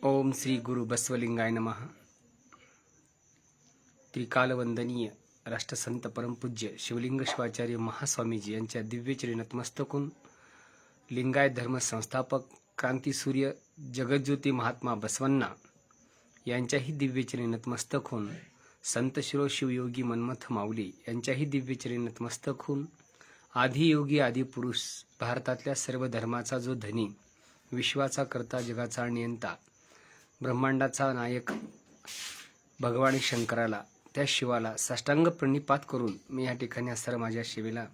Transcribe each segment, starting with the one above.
ओम श्री गुरु बसवलिंगाय नमः। त्रिकालवंदनीय राष्ट्रसंत परमपूज्य शिवलिंग शिवाचार्य महास्वामीजी यांच्या दिव्यचरी नतमस्तक होऊन लिंगायत धर्म संस्थापक क्रांतीसूर्य जगज्योती महात्मा बसवण्णा यांच्याही दिव्यचरी नतमस्तक होऊन संत शिरो शिवयोगी मनमथ माऊली यांच्याही दिव्यचरी नतमस्तक होऊन आदियोगी आदिपुरुष भारतातल्या सर्व धर्माचा जो धनी, विश्वाचा करता, जगाचा नियंता, ब्रह्मांडाचा नायक भगवान शंकराला, त्या शिवाला साष्टांग प्रणिपात करून मी या ठिकाणी असणाऱ्या माझ्या शिवेला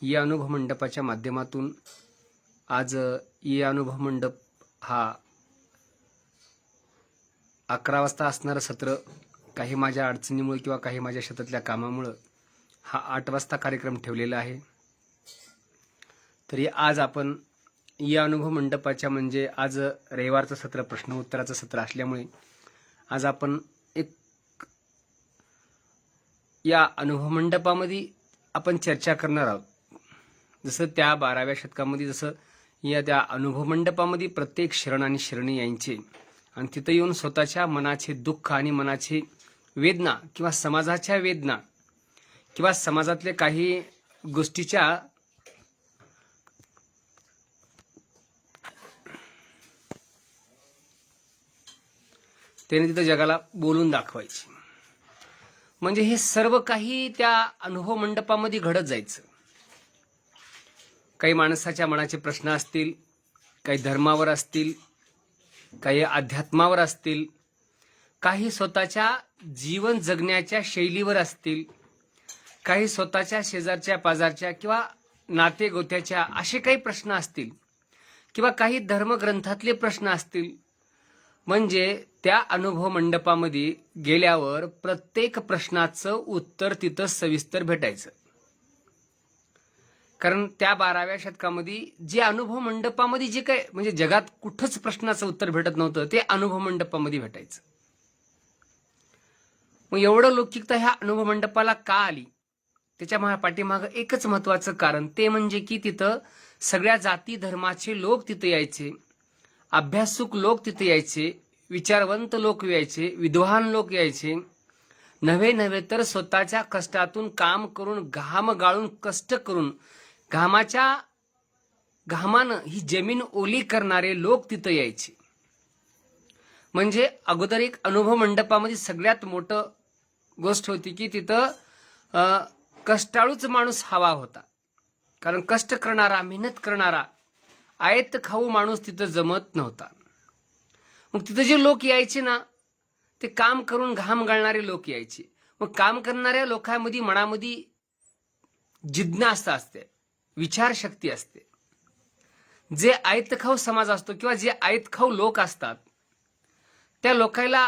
या अनुभव मंडपाच्या माध्यमातून आज या अनुभव मंडप हा 11 वाजता असणारं सत्र काही माझ्या अडचणीमुळे किंवा काही माझ्या शेतातल्या कामामुळे हा 8 वाजता कार्यक्रम ठेवलेला आहे। तरी आज आपण या अनुभव मंडपाच्या म्हणजे आज रविवारचं सत्र, प्रश्न उत्तराचं सत्र असल्यामुळे आज आपण एक या अनुभव मंडपामध्ये आपण चर्चा करणार आहोत। जसं त्या 12व्या शतकामध्ये जसं या त्या अनुभव मंडपामध्ये प्रत्येक शरण आणि शरणी यांचे आणि तिथं येऊन स्वतःच्या मनाचे दुःख आणि मनाची वेदना किंवा समाजाच्या वेदना किंवा समाजातले काही गोष्टीच्या त्याने तिथं जगाला बोलून दाखवायचे। म्हणजे हे सर्व काही त्या अनुभव मंडपामध्ये घडत जायचं। काही माणसाच्या मनाचे प्रश्न असतील, काही धर्मावर असतील, काही अध्यात्मावर असतील, काही स्वतःच्या जीवन जगण्याच्या शैलीवर असतील, काही स्वतःच्या शेजारच्या पाजारच्या किंवा नातेगोत्याच्या असे काही प्रश्न असतील किंवा काही धर्मग्रंथातले प्रश्न असतील। म्हणजे त्या अनुभव मंडपामध्ये गेल्यावर प्रत्येक प्रश्नाचं उत्तर तिथं सविस्तर भेटायचं। कारण त्या 12व्या शतकामध्ये जे अनुभव मंडपामध्ये जे काय म्हणजे जगात कुठंच प्रश्नाचं उत्तर भेटत नव्हतं ते अनुभव मंडपामध्ये भेटायचं। मग एवढं लौकिकता ह्या अनुभव मंडपाला का आली? त्याच्या पाठीमागं एकच महत्वाचं कारण, ते म्हणजे की तिथं सगळ्या जाती धर्माचे लोक तिथे यायचे, अभ्यासुक लोक तिथे यायचे, विचारवंत लोक यायचे, विद्वान लोक यायचे, नव्हे तर स्वतःच्या कष्टातून काम करून घाम गाळून कष्ट करून घामानं ही जमीन ओली करणारे लोक तिथं यायचे। म्हणजे अगोदर एक अनुभव मंडपामध्ये सगळ्यात मोठं गोष्ट होती की तिथं कष्टाळूच माणूस हवा होता। कारण कष्ट करणारा, मेहनत करणारा, आयत खाऊ माणूस तिथं जमत नव्हता। मग तिथं जे लोक यायचे ना, ते काम करून घाम गाळणारे लोक यायचे। मग काम करणाऱ्या लोकांमध्ये मनामध्ये जिज्ञासा असते, विचारशक्ती असते। जे आयतखाऊ समाज असतो किंवा जे आयतखाऊ लोक असतात त्या लोकांना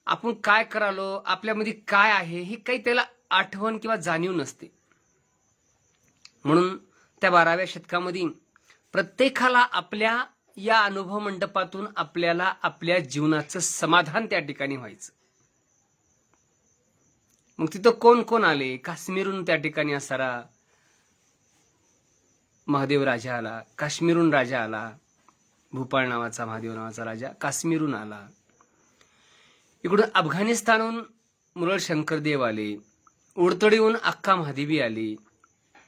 आपण काय करालो, आपल्यामध्ये काय आहे हे काही त्याला आठवण किंवा जाणीव नसते। म्हणून त्या 12व्या शतकामध्ये प्रत्येकाला आपल्या या अनुभव मंडपातून आपल्याला आपल्या जीवनाचं समाधान त्या ठिकाणी व्हायचं। मग तिथं कोण कोण आले? काश्मीरहून त्या ठिकाणी असणारा महादेव राजा आला, काश्मीरहून राजा आला, भूपाळ नावाचा, महादेव नावाचा राजा काश्मीरहून आला। इकडून अफगाणिस्तानहून मुरळ शंकरदेव आले, उडतडीहून अक्का महादेवी आली,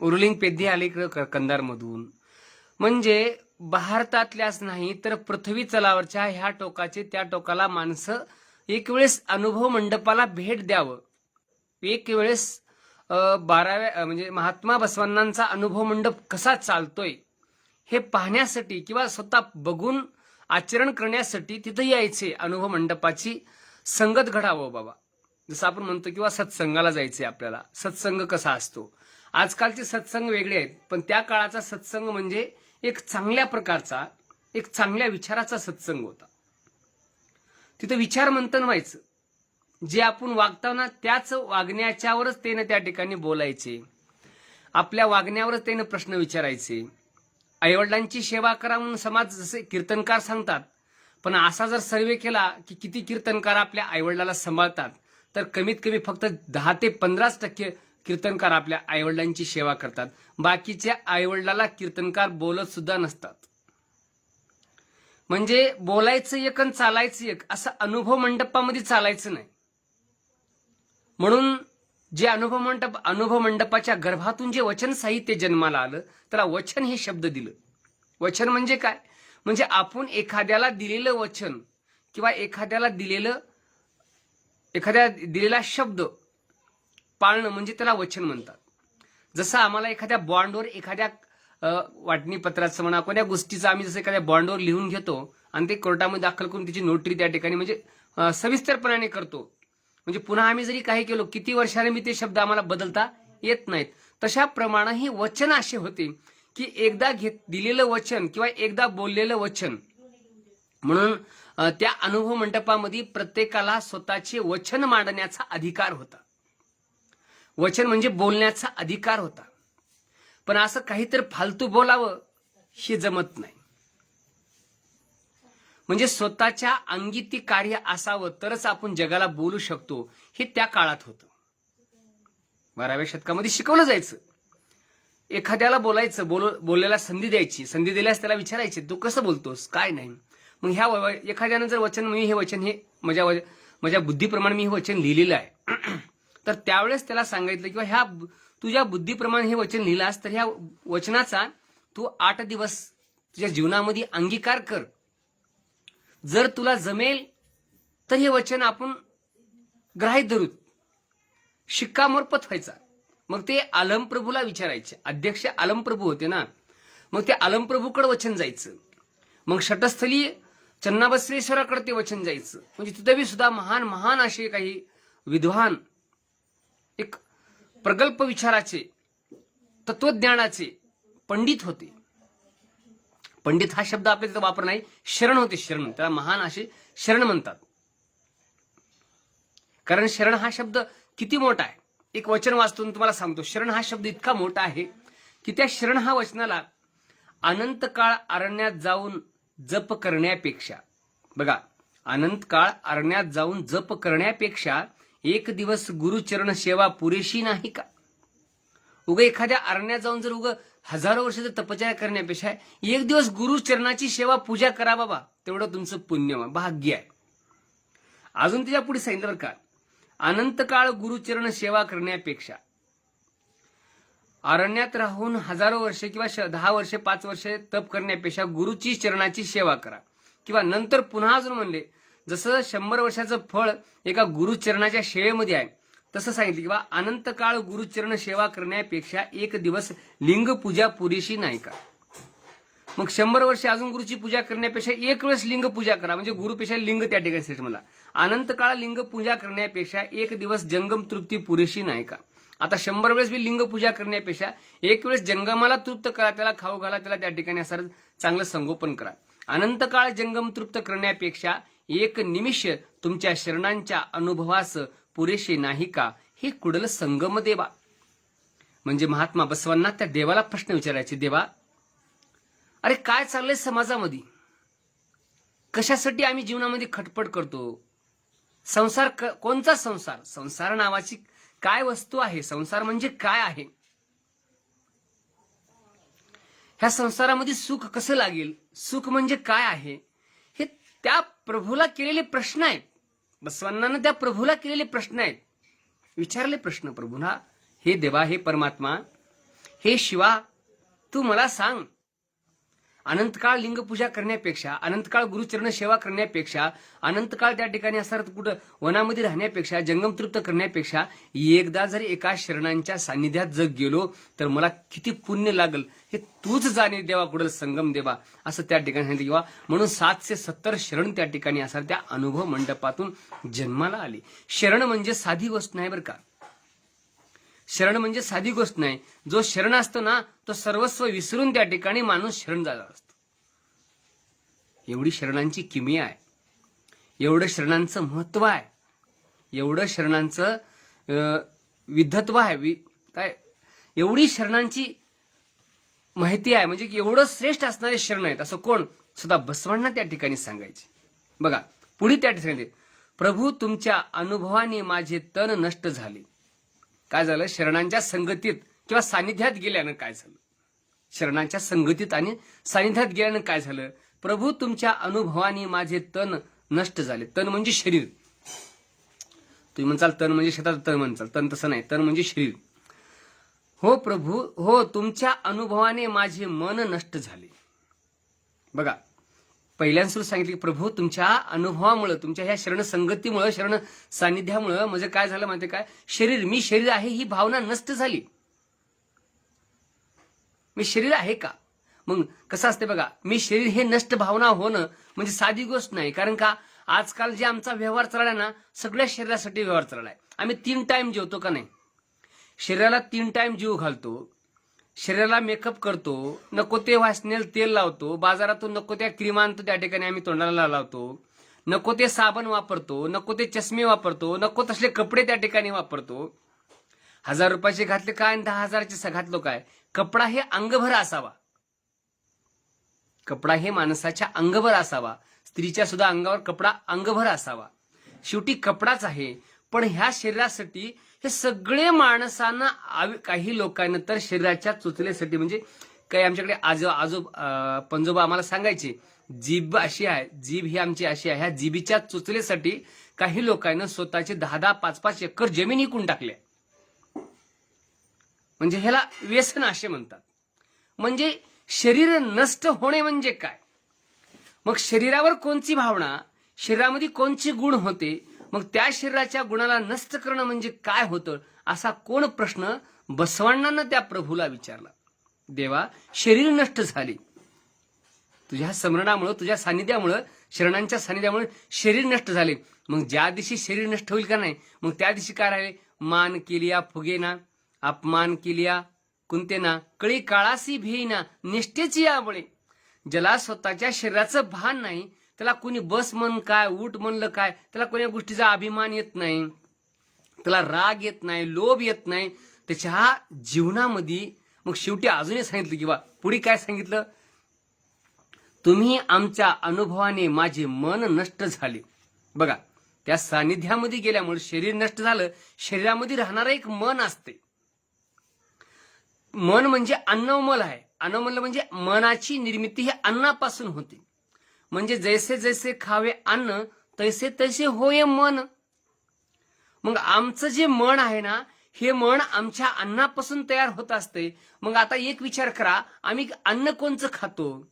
उरुलिंग पेद्दी आले इकडं कंधारमधून। म्हणजे भारतातल्याच नाही तर पृथ्वी तलावरच्या ह्या टोकाचे त्या टोकाला माणसं एक वेळेस अनुभव मंडपाला भेट द्यावं, एक वेळेस 12व्या म्हणजे महात्मा बसवण्णांचा अनुभव मंडप कसा चालतोय हे पाहण्यासाठी किंवा स्वतः बघून आचरण करण्यासाठी तिथं यायचे। अनुभव मंडपाची संगत घडावं बाबा, जसं आपण म्हणतो किंवा सत्संगाला जायचे। आपल्याला सत्संग कसा असतो, आजकालचे सत्संग वेगळे आहेत, पण त्या काळाचा सत्संग म्हणजे एक चांगल्या प्रकारचा, एक चांगल्या विचाराचा सत्संग होता। तिथं विचार मंथन व्हायचं, जे आपण वागताना त्याच वागण्याच्यावरच त्याने त्या ठिकाणी बोलायचे, आपल्या वागण्यावरच त्याने प्रश्न विचारायचे। आईवडिलांची सेवा करा म्हणून समाज जसे कीर्तनकार सांगतात, पण असा जर सर्वे केला की किती कीर्तनकार आपल्या आईवडिलाला सांभाळतात, तर कमीत कमी फक्त 10 ते 15% कीर्तनकार आपल्या आईवडिलांची सेवा करतात। बाकीच्या आईवडिलाला कीर्तनकार बोलत सुद्धा नसतात। म्हणजे बोलायचं एक आणि चालायचं एक, असं अनुभव मंडपामध्ये चालायचं नाही. म्हणून जे अनुभव मंडपाच्या गर्भातून जे वचन साहित्य जन्माला आलं त्याला वचन हे शब्द दिलं. वचन म्हणजे काय? म्हणजे आपण एखाद्याला दिलेलं वचन किंवा एखाद्याला दिलेला शब्द पाळणं म्हणजे त्याला वचन म्हणतात. जसं आम्हाला एखाद्या बॉन्डवर एखाद्या वाटणीपत्राचं म्हणा कोणत्या गोष्टीचं आम्ही जसं एखाद्या बॉन्डवर लिहून घेतो आणि ते कोर्टामध्ये दाखल करून त्याची नोटरी त्या ठिकाणी म्हणजे सविस्तरपणाने करतो. म्हणजे पुन्हा आम्ही जरी काही केलो किती वर्षाने मी ते शब्द आम्हाला बदलता येत नाहीत. तशा प्रमाणे ही वचन असे होते की एकदा दिलेलं वचन किंवा एकदा बोललेलं वचन. म्हणून त्या अनुभव मंडपामध्ये प्रत्येकाला स्वतःचे वचन मांडण्याचा अधिकार होता. वचन म्हणजे बोलण्याचा अधिकार होता. पण असं काहीतरी फालतू बोलावं हे जमत नाही. म्हणजे स्वतःच्या अंगी ती कार्य असावं तरच आपण जगाला बोलू शकतो. हे त्या काळात होतं. 12व्या शतकामध्ये शिकवलं जायचं. एखाद्याला बोलायचं, बोललेला संधी द्यायची. संधी दिल्यास त्याला विचारायचे तू कसं बोलतोस काय नाही. मग ह्या एखाद्यानं जर वचन मी हे वचन हे माझ्या बुद्धीप्रमाणे मी हे वचन लिहिलेलं आहे तर त्यावेळेस त्याला सांगितलं किंवा ह्या तुझ्या बुद्धीप्रमाणे हे वचन लिहिलास तर ह्या वचनाचा तू 8 दिवस तुझ्या जीवनामध्ये अंगीकार कर. जर तुला जमेल तर हे वचन आपण ग्राह्य धरू. शिक्कामोर्फत व्हायचा. मग ते आलमप्रभूला विचारायचे. अध्यक्ष आलमप्रभू होते ना. मग ते आलमप्रभूकडे वचन जायचं. मग षटस्थली चन्नाबसवेश्वराकडे ते वचन जायचं. म्हणजे तिथे सुद्धा महान महान असे काही विद्वान एक प्रगल्भ विचाराचे तत्वज्ञानाचे पंडित होते. पंडित हा शब्द आपल्या तिथं वापर नाही. शरण होते. शरण त्याला महान असे शरण म्हणतात. कारण शरण हा शब्द किती मोठा आहे. एक वचन वाचतो तुम्हाला सांगतो. शरण हा शब्द इतका मोठा आहे की त्या शरण हा वचनाला अनंत काळ अरण्यात जाऊन जप करण्यापेक्षा बघा अनंत काळ अरण्यात जाऊन जप करण्यापेक्षा एक दिवस गुरुचरण सेवा पुरेशी नाही का? उगा एखाद्या अरण्यात जाऊन जर उगा हजारो वर्ष तपश्चर्या करण्यापेक्षा एक दिवस गुरुचरणाची सेवा पूजा करा बाबा. तेवढं तुमचं पुण्य भाग्य आहे. अजून त्याच्या पुढे सांगितलं बरं का. अनंत काळ गुरुचरण सेवा करण्यापेक्षा अरण्यात राहून हजारो वर्षे किंवा 10 वर्षे 5 वर्षे तप करण्यापेक्षा गुरुची चरणाची सेवा करा. किंवा नंतर पुन्हा अजून म्हणले जसं 100 वर्षाचं फळ एका गुरुचरणाच्या सेवेमध्ये आहे तसं सांगितलं किंवा अनंत काळ गुरुचरण सेवा करण्यापेक्षा एक दिवस लिंग पूजा पुरेशी नाही का? मग 100 वर्षे अजून गुरुची पूजा करण्यापेक्षा एक वेळेस लिंग पूजा करा. म्हणजे गुरुपेक्षा लिंग त्या ठिकाणी श्रेष्ठ मला. अनंत काळ लिंग पूजा करण्यापेक्षा एक दिवस जंगम तृप्ती पुरेशी नाही का? आता 100 वेळेस मी लिंग पूजा करण्यापेक्षा एक वेळेस जंगमाला तृप्त करा. त्याला खाऊ घाला. त्याला त्या ठिकाणी असं चांगलं संगोपन करा. अनंत काळ जंगम तृप्त करण्यापेक्षा एक निमिष तुमच्या शरणांच्या अनुभवास पुरेशी नाही का? हे कुडल संगम देवा. म्हणजे महात्मा बसवांना त्या देवाला प्रश्न विचारायचे. देवा अरे काय चाललंय समाजामध्ये? कशासाठी आम्ही जीवनामध्ये खटपट करतो? संसार कोणता संसार? संसार नावाची काय वस्तू आहे? संसार म्हणजे काय आहे? ह्या संसारामध्ये सुख कसं लागेल? सुख म्हणजे काय आहे? हे त्या प्रभूला केलेले प्रश्न आहेत. बसवांना त्या प्रभूला केलेले प्रश्न आहेत. विचारले प्रश्न प्रभूना. हे देवा, हे परमात्मा, हे शिवा, तू मला सांग. अनंतकाळ लिंग पूजा करण्यापेक्षा, अनंतकाळ गुरुचरण सेवा करण्यापेक्षा, अनंतकाळ त्या ठिकाणी असणार कुठं वनामध्ये राहण्यापेक्षा, जंगम तृप्त करण्यापेक्षा एकदा जरी एका शरणांच्या सान्निध्यात जर गेलो तर मला किती पुण्य लागल हे तूच जाणे देवा कुडल संगम देवा. असं त्या ठिकाणी सांगितलं. किंवा म्हणून 770 शरण त्या ठिकाणी असणार त्या अनुभव मंडपातून जन्माला आली. शरण म्हणजे साधी गोष्ट नाही बरं का. शरण म्हणजे साधी गोष्ट नाही. जो शरण असतो ना तो सर्वस्व विसरून त्या ठिकाणी माणूस शरण झाला असतो. एवढी शरणांची किमया आहे. एवढं शरणांचं महत्व आहे. एवढं शरणांचं विद्धत्व आहे. काय एवढी शरणांची माहिती आहे. म्हणजे एवढं श्रेष्ठ असणारे शरण आहेत. असं कोण? सुद्धा बसवांना त्या ठिकाणी सांगायचे. बघा पुढे त्या ठिकाणी प्रभू तुमच्या अनुभवाने माझे तन नष्ट झाले. काय झालं? शरणांच्या संगतीत किंवा सानिध्यात गेल्यानं काय झालं? शरणांच्या संगतीत आणि सानिध्यात गेल्यानं काय झालं? प्रभू तुमच्या अनुभवाने माझे तन नष्ट झाले. तन म्हणजे शरीर. तुम्ही म्हणसाल तन म्हणजे शेतात तन म्हणसाल, तन तसं नाही, तन म्हणजे शरीर. हो प्रभू, हो तुमच्या अनुभवाने माझे मन नष्ट झाले. बघा, पहिल्यांदा सुरू सांगितलं की प्रभू तुमच्या अनुभवामुळे, तुमच्या ह्या शरण संगतीमुळे, शरण सानिध्यामुळे म्हणजे काय झालं माहिती काय, शरीर, मी शरीर आहे ही भावना नष्ट झाली. मी शरीर आहे का? मग कसं असते बघा, मी शरीर हे नष्ट भावना होणं म्हणजे साधी गोष्ट नाही. कारण का, आजकाल जे आमचा व्यवहार चाललाय ना, सगळ्या शरीरासाठी व्यवहार चाललाय. आम्ही 3 टाइम जेवतो का नाही, शरीराला 3 टाइम जीव घालतो, शरीराला मेकअप करतो, नको ते वासनेल तेल लावतो, बाजारातून नको त्या क्रीमा आणतो, त्या ठिकाणी आम्ही तोंडाला लावतो, नको ते साबण वापरतो, नको ते चष्मे वापरतो, नको तसले कपडे त्या ठिकाणी वापरतो. 1000 रुपयाचे घातले काय आणि 10,000चे घातलो काय. कपडा हे अंगभर असावा. कपडा हे माणसाच्या अंगभर असावा. स्त्रीच्या सुद्धा अंगावर कपडा अंगभर असावा. शेवटी कपडाच आहे. पण ह्या शरीरासाठी हे सगळे माणसांना, काही लोकांना तर शरीराच्या चोचलेसाठी, म्हणजे काही आमच्याकडे पंजोबा आम्हाला सांगायचे, जीभ अशी आहे, जीभ ही आमची अशी आहे, ह्या जीभीच्या चोचलेसाठी काही लोकांना स्वतःचे 10-10, 5-5 एकर जमीन विकून टाकल्या. म्हणजे ह्याला व्यसन असे म्हणतात. म्हणजे शरीर नष्ट होणे म्हणजे काय. मग शरीरावर कोणची भावना, शरीरामध्ये कोणचे गुण होते, मग त्या शरीराच्या गुणाला नष्ट करणं म्हणजे काय होतं, असा कोण प्रश्न बसवांना त्या प्रभूला विचारला. देवा, शरीर नष्ट झाले, तुझ्या स्मरणामुळे, तुझ्या सानिध्यामुळे, शरणांच्या सानिध्यामुळे शरीर नष्ट झाले. मग ज्या दिवशी शरीर नष्ट होईल का नाही, मग त्या दिवशी काय राहिले, मान केलिया फुगेना, अपमान केलिया कुंतेना, कळी काळासी भेईना, निष्ठेची यामुळे. ज्याला स्वतःच्या शरीराचं भान नाही, त्याला कोणी बस म्हण काय, उठ म्हणलं काय, त्याला कोण्या गोष्टीचा अभिमान येत नाही, त्याला राग येत नाही, लोभ येत नाही त्याच्या जीवनामध्ये. मग शेवटी अजूनही सांगितलं की पुढे काय सांगितलं, तुम्ही आमच्या अनुभवाने माझे मन नष्ट झाले. बघा, त्या सानिध्यामध्ये गेल्यामुळे शरीर नष्ट झालं. शरीरामध्ये राहणारं एक मन असते. मन म्हणजे अन्नमल आहे. अन्नमल म्हणजे मनाची निर्मिती ही अन्नापासून होते. म्हणजे जैसे जैसे खावे अन्न तैसे तैसे होय मन. मग आमचं जे मन आहे ना, हे मन आमच्या अन्नापासून तयार होत असते. मग आता एक विचार करा, आम्ही अन्न कोणचं खातो.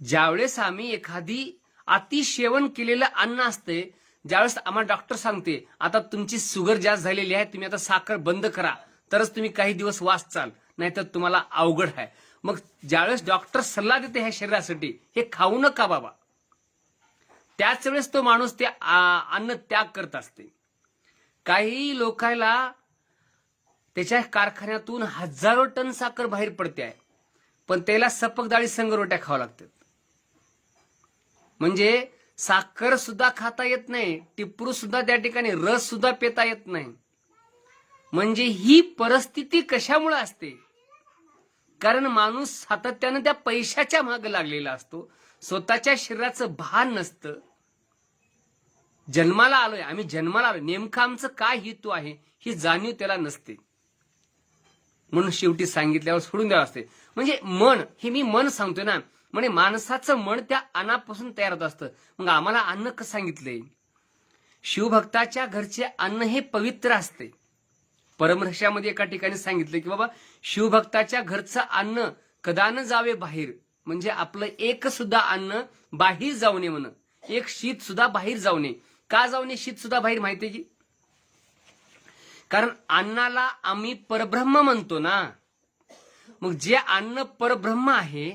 ज्यावेळेस आम्ही एखादी अतिसेवन केलेलं अन्न असते, ज्यावेळेस आम्हाला डॉक्टर सांगते आता तुमची शुगर जास्त झालेली आहे, तुम्ही आता साखर बंद करा, तरच तुम्ही काही दिवस वाचचाल, नाहीतर तुम्हाला अवघड आहे. मग ज्यावेळेस डॉक्टर सल्ला देते ह्या शरीरासाठी, हे खाऊ नका बाबा, त्याच वेळेस तो माणूस ते अन्न त्याग करत असते. काही लोकांना त्याच्या कारखान्यातून 1000 टन साखर बाहेर पडते आहे, पण त्याला सपक डाळी संग रोट्या खावा लागतात. म्हणजे साखर सुद्धा खाता येत नाही, टिपरू सुद्धा त्या ठिकाणी, रस सुद्धा पिता येत नाही. म्हणजे ही परिस्थिती कशामुळे असते, कारण माणूस सातत्यानं त्या पैशाच्या मागे लागलेला असतो, स्वतःच्या शरीराचं भान नसतं. जन्माला आलोय, आम्ही जन्माला आलोय, नेमकं आमचं काय हेतू आहे ही जाणीव त्याला नसते. म्हणून शेवटी सांगितल्यावर सोडून द्यावं असते. म्हणजे मन, हे मी मन सांगतोय ना, म्हणजे माणसाचं मन त्या अन्नापासून तयार होत असतं. मग आम्हाला अन्न कसं सांगितलंय, शिवभक्ताच्या घरचे अन्न हे पवित्र असते. परमहंसामध्ये एका ठिकाणी सांगितलं की बाबा, शिवभक्ताच्या घरचं अन्न कदा न जावे बाहेर. म्हणजे आपलं एक सुद्धा अन्न बाहेर जाऊ नये म्हण, एक शीत सुद्धा बाहेर जाऊ नये. का जाऊ नये शीत सुद्धा बाहेर, माहितीये की, कारण अन्नाला आम्ही परब्रह्म म्हणतो ना. मग जे अन्न परब्रह्म आहे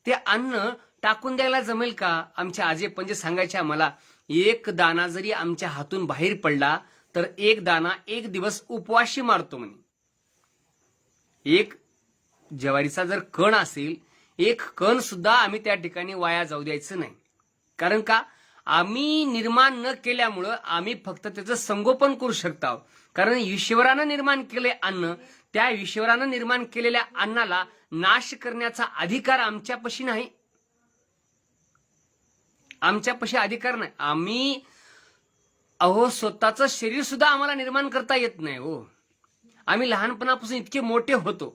ते अन्न टाकून द्यायला जमेल का. आमच्या आजे पंजे सांगायचे आम्हाला, एक दाना जरी आमच्या हातून बाहेर पडला तर एक दाना एक दिवस उपवाशी मारतो म्हणे. एक ज्वारीचा जर कण असेल, एक कण सुद्धा आम्ही त्या ठिकाणी वाया जाऊ द्यायचं नाही. कारण का, आम्ही निर्माण न केल्यामुळं आम्ही फक्त त्याचं संगोपन करू शकतो. कारण ईश्वरानं निर्माण केले अन्न, त्या ईश्वरानं निर्माण केलेल्या अन्नाला नाश करण्याचा अधिकार आमच्यापाशी नाही. आमच्यापाशी अधिकार नाही. आम्ही स्वतःचं शरीर सुद्धा आम्हाला निर्माण करता येत नाही हो. आम्ही लहानपणापासून इतके मोठे होतो,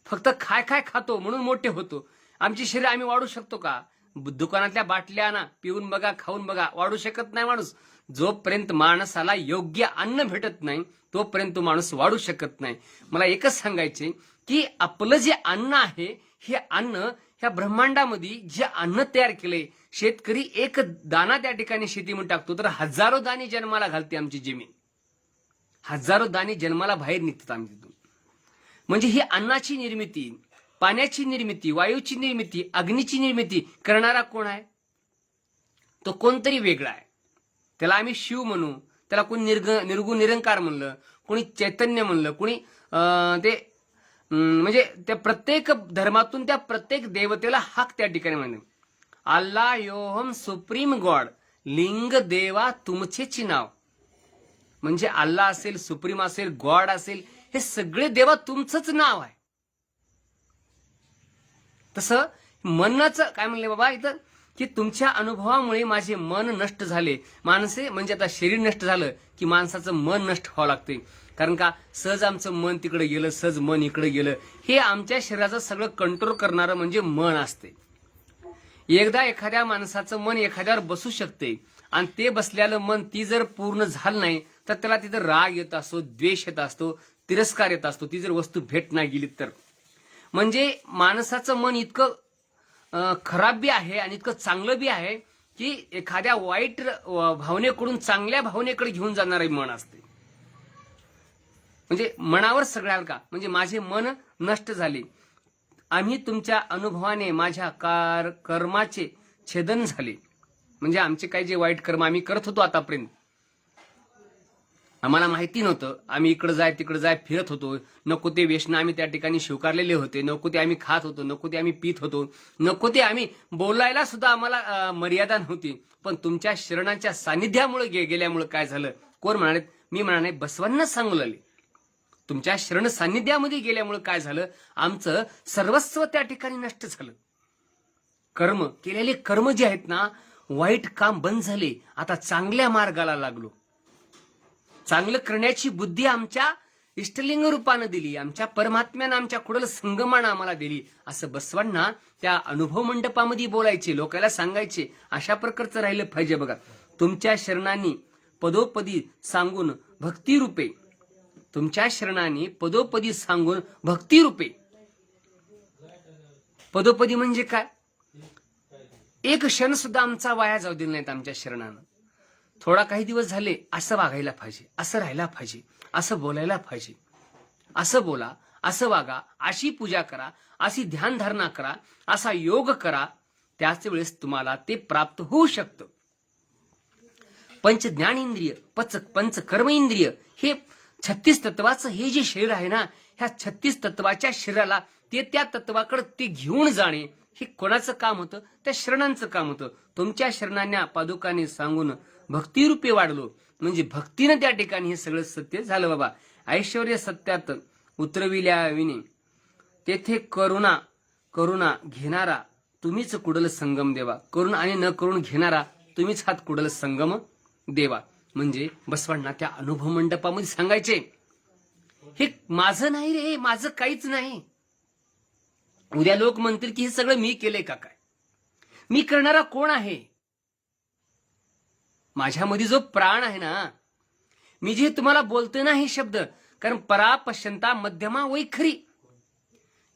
फक्त खाय खातो म्हणून मोठे होतो. आमची शरीर आम्ही वाढू शकतो का? दुकानातल्या बाटल्या आणा, पिऊन बघा, खाऊन बघा, वाढू शकत नाही माणूस. जोपर्यंत माणसाला योग्य अन्न भेटत नाही तोपर्यंत तो माणूस वाढू शकत नाही. मला एकच सांगायचे की आपलं जे अन्न आहे, हे अन्न ह्या ब्रह्मांडामध्ये जे अन्न तयार केलंय, शेतकरी एक दाना त्या ठिकाणी शेतीमध्ये टाकतो तर हजारो दाणे जन्माला घालते आमची जमीन. हजारो दाणे जन्माला बाहेर निघतात आम्ही तिथून. म्हणजे ही अन्नाची निर्मिती, पाण्याची निर्मिती, वायूची निर्मिती, अग्नीची निर्मिती करणारा कोण आहे? तो कोणतरी वेगळा आहे. त्याला आम्ही शिव म्हणू, त्याला कोणी निर्गुण निरंकार म्हणलं, कोणी चैतन्य म्हणलं, कोणी ते म्हणजे त्या प्रत्येक धर्मातून त्या प्रत्येक देवतेला हाक त्या ठिकाणी म्हणले. अल्ला योहम सुप्रीम गॉड, लिंग देवा तुमचेच नाव. म्हणजे अल्लाह असेल, सुप्रीम असेल, गॉड असेल, हे सगळे देवा तुमचंच नाव आहे. तसं मनाचं काय म्हणले बाबा इथं, की तुमच्या अनुभवामुळे माझे मन नष्ट झाले. माणसे म्हणजे आता शरीर नष्ट झालं की माणसाचं मन नष्ट व्हावं लागते. कारण का, सहज आमचं मन तिकडे गेलं, सहज मन इकडे गेलं. हे आमच्या शरीराचं सगळं कंट्रोल करणारं म्हणजे मन असते. एकदा एखाद्या माणसाचं मन एखाद्यावर बसू शकते आणि ते बसलेलं मन ती जर पूर्ण झालं नाही तर त्याला तिथं राग येत असतो, द्वेष येत असतो, तिरस्कार येत असतो. ती जर वस्तू भेट नाही गेली तर. म्हणजे माणसाचं मन इतकं खराब बी आहे आणि इतकं चांगलं बी आहे की एखाद्या वाईट भावनेकडून चांगल्या भावनेकडे घेऊन जाणारे मन असते. म्हणजे मनावर सगळ्यावर का, म्हणजे माझे मन नष्ट झाले. आम्ही तुमच्या अनुभवाने माझ्या कर्माचे छेदन झाले. म्हणजे आमचे काही जे वाईट कर्म आम्ही करत होतो आतापर्यंत, आम्हाला माहिती नव्हतं. आम्ही इकडे जाय तिकडे जाय फिरत होतो. नको ते व्यसन आम्ही त्या ठिकाणी स्वीकारलेले होते. नको ते आम्ही खात होतो, नको ते आम्ही पित होतो, नको ते आम्ही बोलायला सुद्धा आम्हाला मर्यादा नव्हती. पण तुमच्या शरणाच्या सानिध्यामुळे गेल्यामुळे काय झालं? कोण म्हणाले? मी म्हणाले बसवांना सांगू लागले. तुमच्या शरण सानिध्यामध्ये गेल्यामुळे काय झालं? आमचं सर्वस्व त्या ठिकाणी नष्ट झालं. कर्म केलेले कर्म जे आहेत ना, वाईट काम बंद झाले. आता चांगल्या मार्गाला लागलो. चांगलं करण्याची बुद्धी आमच्या इष्टलिंग रूपानं दिली, आमच्या परमात्म्यानं, आमच्या कुडल संगमानं आम्हाला दिली. असं बसवांना त्या अनुभव मंडपामध्ये बोलायचे, लोकांना सांगायचे. अशा प्रकारचं राहिलं पाहिजे बघा. तुमच्या शरणांनी पदोपदी सांगून भक्ती रूपे, तुमच्या शरणांनी पदोपदी सांगून भक्ती रूपे. पदोपदी म्हणजे काय? एक क्षण सुद्धा आमचा वाया जाऊ दिला नाहीत आमच्या शरणानं. थोडा काही दिवस झाले असं वागायला पाहिजे, असं राहायला पाहिजे, असं बोलायला पाहिजे, असं बोला, असं वागा, अशी पूजा करा, अशी ध्यानधारणा करा, असा योग करा. त्याच वेळेस तुम्हाला ते प्राप्त होऊ शकतं. पंच ज्ञानेंद्रिय, पंच कर्म इंद्रिय, हे 36 तत्वाचं हे जे शरीर आहे ना, ह्या 36 तत्वाच्या शरीराला ते त्या तत्वाकडे ते घेऊन जाणे, हे कोणाचं काम होतं? त्या शरणांचं काम होतं. तुमच्या शरणांना पादुकाने सांगून भक्तिरूपे वाढलो. म्हणजे भक्तीनं त्या ठिकाणी हे सगळं सत्य झालं बाबा. ऐश्वर्य सत्यात उतरविल्या विने तेथे करुणा घेणारा तुम्हीच कुडल संगम देवा. करून आणि न करून घेणारा तुम्हीच हात कुडल संगम देवा. म्हणजे बसवांना त्या अनुभव मंडपामध्ये सांगायचे, हे माझं नाही रे, माझं काहीच नाही. उद्या लोक म्हणतील की हे सगळं मी केलंय का काय? मी करणारा कोण आहे? माझ्यामध्ये जो प्राण आहे ना, मी जे तुम्हाला बोलतोय ना हे शब्द, कारण परा पश्यंता मध्यमा वैखरी,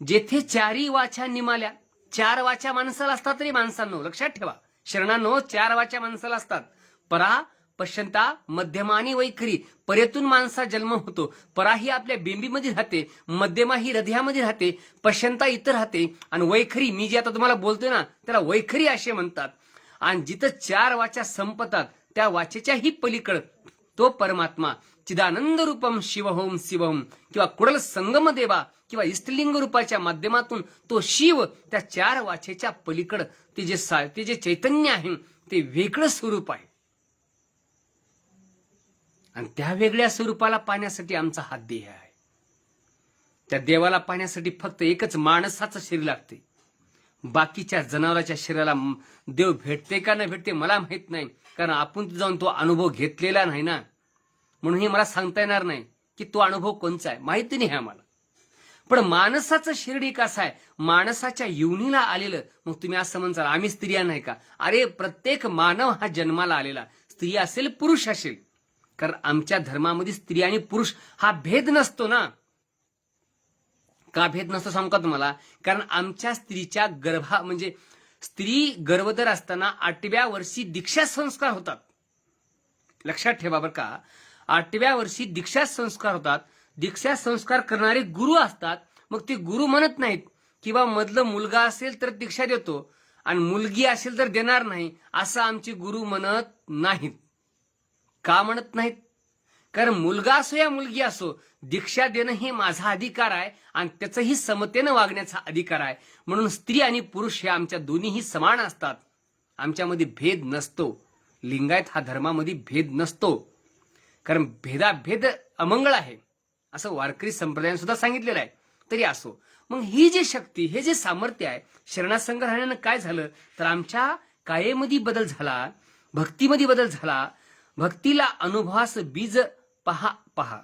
जेथे चारी वाचा निमाल्या. 4 वाचा माणसाला असतात रे माणसांनो, लक्षात ठेवा शरणांनो, 4 वाचा माणसाला असतात. परा पश्यंता मध्यमा आणि वैखरी. परेतून माणसा जन्म होतो. परा ही आपल्या बिंबीमध्ये राहते, मध्यमा ही हृदयामध्ये राहते, पश्यंता इथं राहते, आणि वैखरी मी जे आता तुम्हाला बोलतोय ना त्याला वैखरी असे म्हणतात. आणि जिथं 4 वाचा संपतात त्या वाचेच्याही पलीकड तो परमात्मा चिदानंद रूपम शिवहोम शिवम किंवा कुडल संगम देवा किंवा इष्टलिंग रूपाच्या माध्यमातून तो शिव त्या 4 वाचेच्या पलीकड ते जे चैतन्य आहे ते वेगळं स्वरूप आहे. आणि त्या वेगळ्या स्वरूपाला पाहण्यासाठी आमचा हा देह आहे. त्या देवाला पाहण्यासाठी फक्त एकच माणसाचं शरीर लागते. बाकीच्या जनावराच्या शरीराला देव भेटते का न भेटते मला माहित नाही, कारण आपण जाऊन तो अनुभव घेतलेला नाही ना. म्हणून हे मला सांगता येणार नाही की तो अनुभव कोणचा आहे, माहिती नाही आम्हाला. पण माणसाचं शिर्डी कसं आहे, माणसाच्या योनीला आलेलं. मग तुम्ही असं म्हणसाल आम्ही स्त्रिया नाही का? अरे प्रत्येक मानव हा जन्माला आलेला, स्त्री असेल पुरुष असेल, कारण आमच्या धर्मामध्ये स्त्री आणि पुरुष हा भेद नसतो ना. का भेद नसतो सांगू का तुम्हाला? कारण आमच्या स्त्रीच्या म्हणजे स्त्री गर्भधर असताना 8व्या वर्षी दीक्षा संस्कार होतात. लक्षात ठेवा बरं का, 8व्या वर्षी दीक्षा संस्कार होतात. दीक्षा संस्कार करणारे गुरु असतात. मग ते गुरु म्हणत नाहीत किंवा मधलं मुलगा असेल तर दीक्षा देतो आणि मुलगी असेल तर देणार नाही, असं आमचे गुरु म्हणत नाहीत. का म्हणत नाहीत? कारण मुलगा असो या मुलगी असो, दीक्षा देणं हे माझा अधिकार आहे आणि त्याचंही समतेनं वागण्याचा अधिकार आहे. म्हणून स्त्री आणि पुरुष हे आमच्या दोन्हीही समान असतात. आमच्यामध्ये भेद नसतो. लिंगायत हा धर्मामध्ये भेद नसतो, कारण भेदाभेद अमंगळ आहे असं वारकरी संप्रदायाने सुद्धा सांगितलेलं आहे. तरी असो, मग ही जी शक्ती, हे जे सामर्थ्य आहे, शरणासंग राहण्यानं काय झालं तर आमच्या कायेमध्ये बदल झाला, भक्तीमध्ये बदल झाला. भक्तीला अनुभवास बीज पहा.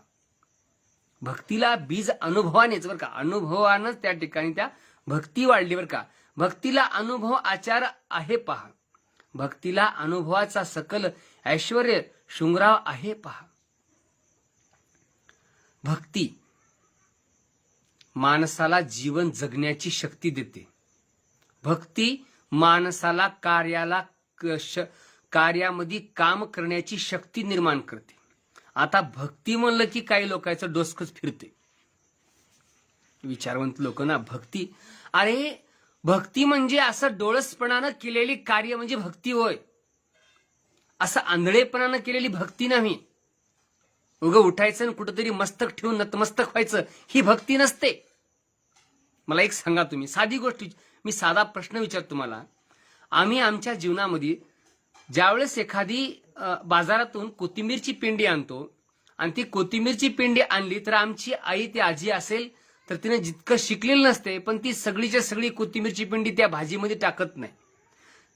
भक्तीला बीज अनुभवानेच बरं का, अनुभवानंच त्या ठिकाणी त्या भक्ती वाढली बरं का. भक्तीला अनुभव आचार आहे पहा. भक्तीला अनुभवाचा सकल ऐश्वर्य शृंगराव आहे पहा. भक्ती माणसाला जीवन जगण्याची शक्ती देते. भक्ती माणसाला कार्यामध्ये काम करण्याची शक्ती निर्माण करते. आता भक्ती म्हणलं की काही लोकांचं डोसकच फिरते. विचारवंत लोक ना, भक्ती, अरे भक्ती म्हणजे असं डोळसपणानं केलेली कार्य म्हणजे भक्ती होय, असं आंधळेपणानं केलेली भक्ती नाही. उगं उठायचं आणि कुठंतरी मस्तक ठेवून नतमस्तक व्हायचं, ही भक्ती नसते. मला एक सांगा तुम्ही, साधी गोष्ट, मी साधा प्रश्न विचारतो तुम्हाला. आम्ही आमच्या जीवनामध्ये ज्यावेळेस एखादी बाजारातून कोथिंबीरची पेंडी आणतो आणि ती कोथिंबीरची पेंडी आणली तर आमची आई, ती आजी असेल तर तिने जितकं शिकलेलं नसते, पण ती सगळीच्या सगळी कोथिंबीरची पेंडी त्या भाजीमध्ये टाकत नाही.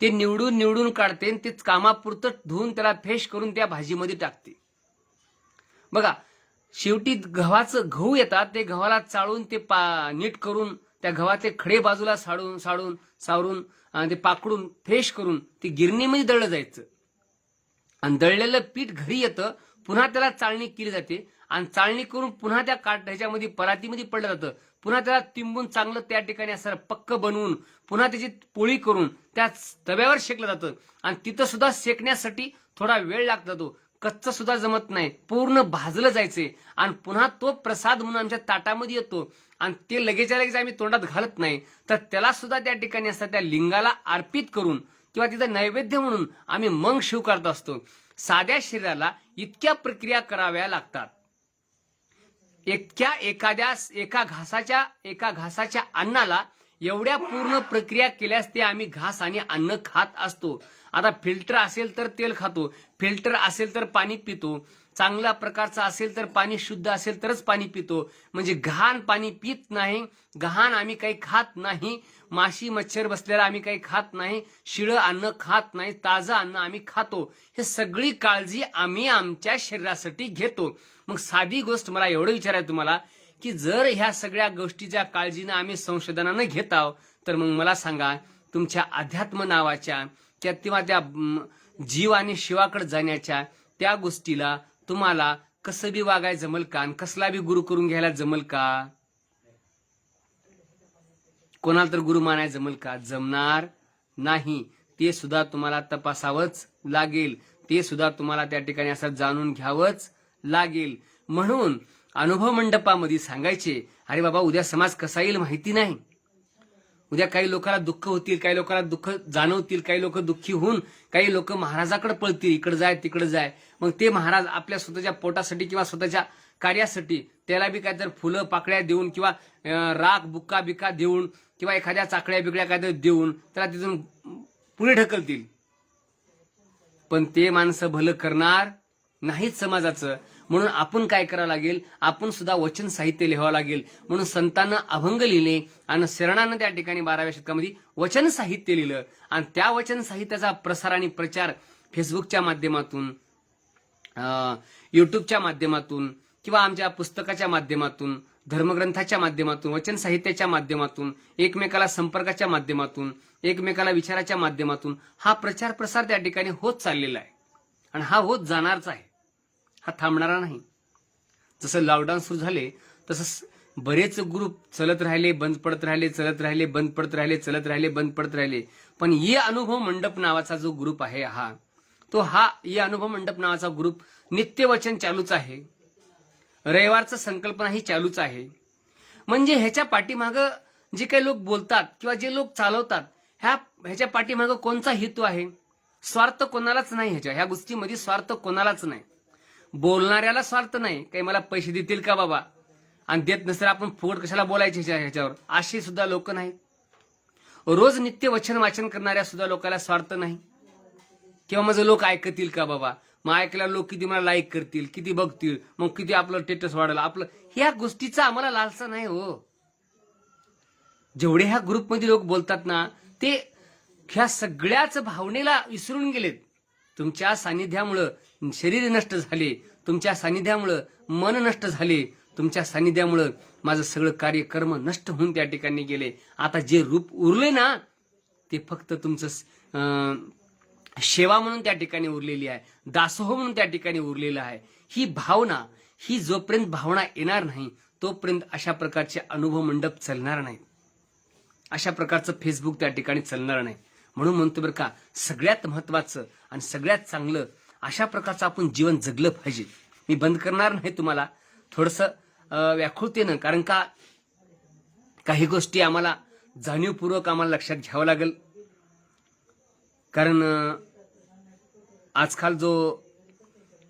ते निवडून काढते, ते कामापुरतं धुवून त्याला फ्रेश करून त्या भाजीमध्ये टाकते. बघा, शेवटी गहू येतात, ते गव्हाला चाळून ते नीट करून त्या गव्हाचे खडे बाजूला सावरून ते पाकडून फ्रेश करून ते गिरणीमध्ये दळलं जायचं आणि दळलेलं पीठ घरी येतं. पुन्हा त्याला चाळणी केली जाते आणि चाळणी करून पुन्हा त्या ह्याच्यामध्ये परातीमध्ये पडलं जातं. पुन्हा त्याला तिंबून चांगलं त्या ठिकाणी असं पक्क बनवून पुन्हा त्याची पोळी करून त्या तव्यावर शेकलं जातं आणि तिथं सुद्धा शेकण्यासाठी थोडा वेळ लागतो. तो कच्चं सुद्धा जमत नाही, पूर्ण भाजलं जायचे आणि पुन्हा तो प्रसाद म्हणून आमच्या ताटामध्ये येतो आणि ते लगेच आम्ही तोंडात घालत नाही, तर त्याला सुद्धा त्या ठिकाणी असतात त्या लिंगाला अर्पित करून किंवा तिथं नैवेद्य म्हणून आम्ही मग शिव करत असतो. साध्या शरीराला इतक्या प्रक्रिया कराव्या लागतात. एका घासाच्या अन्नाला एवढ्या पूर्ण प्रक्रिया केल्यास ते आम्ही घास आणि अन्न खात असतो. आता फिल्टर असेल तर तेल खातो, फिल्टर असेल तर पाणी पितो, चांगल्या प्रकारचं असेल तर पाणी शुद्ध असेल तरच पाणी पितो. म्हणजे घाण पाणी पित नाही, घाण आम्ही काही खात नाही, माशी मच्छर बसलेला आम्ही काही खात नाही, शिळं अन्न खात नाही, ताजं अन्न आम्ही खातो. हे सगळी काळजी आम्ही आमच्या शरीरासाठी घेतो. मग साधी गोष्ट मला एवढं विचारायचं तुम्हाला की जर ह्या सगळ्या गोष्टीच्या काळजीनं आम्ही संशोधनानं घेत आहोत, तर मग मला सांगा, तुमच्या अध्यात्म नावाच्या किंवा त्या जीव आणि शिवाकडे जाण्याच्या त्या गोष्टीला तुम्हाला कसं बी वागाय जमल का आणि कसला बी गुरु करून घ्यायला जमल का? कोणाला तर गुरु मानाय जमल का? जमणार नाही. ते सुद्धा तुम्हाला तपासावंच लागेल, ते सुद्धा तुम्हाला त्या ठिकाणी असं जाणून घ्यावंच लागेल. म्हणून अनुभव मंडपामध्ये सांगायचे, अरे बाबा उद्या समाज कसा येईल माहिती नाही, उद्या काही लोकांना दुःख होतील, काही लोकांना दुःख जाणवतील, काही लोक दुःखी होऊन काही लोक महाराजाकडे पळतील, इकडे जाय तिकडे जाय. मग ते महाराज आपल्या स्वतःच्या पोटासाठी किंवा स्वतःच्या कार्यासाठी त्याला बी काहीतरी फुलं पाकळ्या देऊन किंवा राख बुक्का बिक्का देऊन किंवा एखाद्या चाकड्या बिकड्या काहीतरी देऊन त्याला तिथून पुढे ढकलतील. पण ते माणसं भलं करणार नाहीच समाजाचं. म्हणून आपण काय करावं लागेल, आपण सुद्धा वचन साहित्य लिहावं लागेल. म्हणून संतांना अभंग लिहिले आणि शरणानं त्या ठिकाणी 12व्या शतकामध्ये वचन साहित्य लिहिलं आणि त्या वचन साहित्याचा प्रसार आणि प्रचार फेसबुकच्या माध्यमातून, युट्यूबच्या माध्यमातून किंवा आमच्या पुस्तकाच्या माध्यमातून, धर्मग्रंथाच्या माध्यमातून, वचन साहित्याच्या माध्यमातून, एकमेकाला संपर्काच्या माध्यमातून, एकमेकाला विचाराच्या माध्यमातून हा प्रचार प्रसार त्या ठिकाणी होत चाललेला आहे आणि हा होत जाणारच आहे, हा थांबणारा नाही. जसं लॉकडाऊन सुरू झाले तसं बरेच ग्रुप चलत राहिले, बंद पडत राहिले, चलत राहिले, बंद पडत राहिले, चलत राहिले, बंद पडत राहिले. पण ये अनुभव मंडप नावाचा जो ग्रुप आहे हा ये अनुभव मंडप नावाचा ग्रुप नित्यवचन चालूच आहे, रविवारचं संकल्पना ही चालूच आहे. म्हणजे ह्याच्या पाठीमागं जे काही लोक बोलतात किंवा जे लोक चालवतात ह्याच्या पाठीमागं कोणचा हेतू आहे? स्वार्थ कोणालाच नाही. ह्या गोष्टीमध्ये स्वार्थ कोणालाच नाही. बोलणाऱ्याला स्वार्थ नाही, काही मला पैसे देतील का बाबा, आणि देत नसेल आपण फुकट कशाला बोलायचे ह्याच्यावर, अशी सुद्धा लोक नाहीत. रोज नित्य वचन वाचन करणाऱ्या सुद्धा लोकांना स्वार्थ नाही, किंवा माझं लोक ऐकतील का बाबा, मग ऐकल्या लोक किती मला लाईक करतील, किती बघतील, मग किती आपलं स्टेटस वाढेल आपलं, ह्या गोष्टीचा आम्हाला लालसा नाही हो. जेवढे ह्या ग्रुपमध्ये लोक बोलतात ना ते ह्या सगळ्याच भावनेला विसरून गेलेत. तुमच्या सानिध्यामुळं शरीर नष्ट झाले, तुमच्या सानिध्यामुळं मन नष्ट झाले, तुमच्या सानिध्यामुळं माझं सगळं कार्यकर्म नष्ट होऊन त्या ठिकाणी गेले. आता जे रूप उरले ना ते फक्त तुमचं सेवा म्हणून त्या ठिकाणी उरलेली आहे, दासोह म्हणून त्या ठिकाणी उरलेलं आहे. ही भावना, ही जोपर्यंत भावना येणार नाही तोपर्यंत अशा प्रकारचे अनुभव मंडप चालणार नाही, अशा प्रकारचं फेसबुक त्या ठिकाणी चालणार नाही. म्हणून म्हणतो बरं का, सगळ्यात महत्वाचं आणि सगळ्यात चांगलं अशा प्रकारचं आपण जीवन जगलं पाहिजे. मी बंद करणार नाही तुम्हाला थोडंसं व्याकुळतेनं, कारण का काही गोष्टी आम्हाला जाणीवपूर्वक आम्हाला लक्षात घ्यावं लागेल. कारण आजकाल जो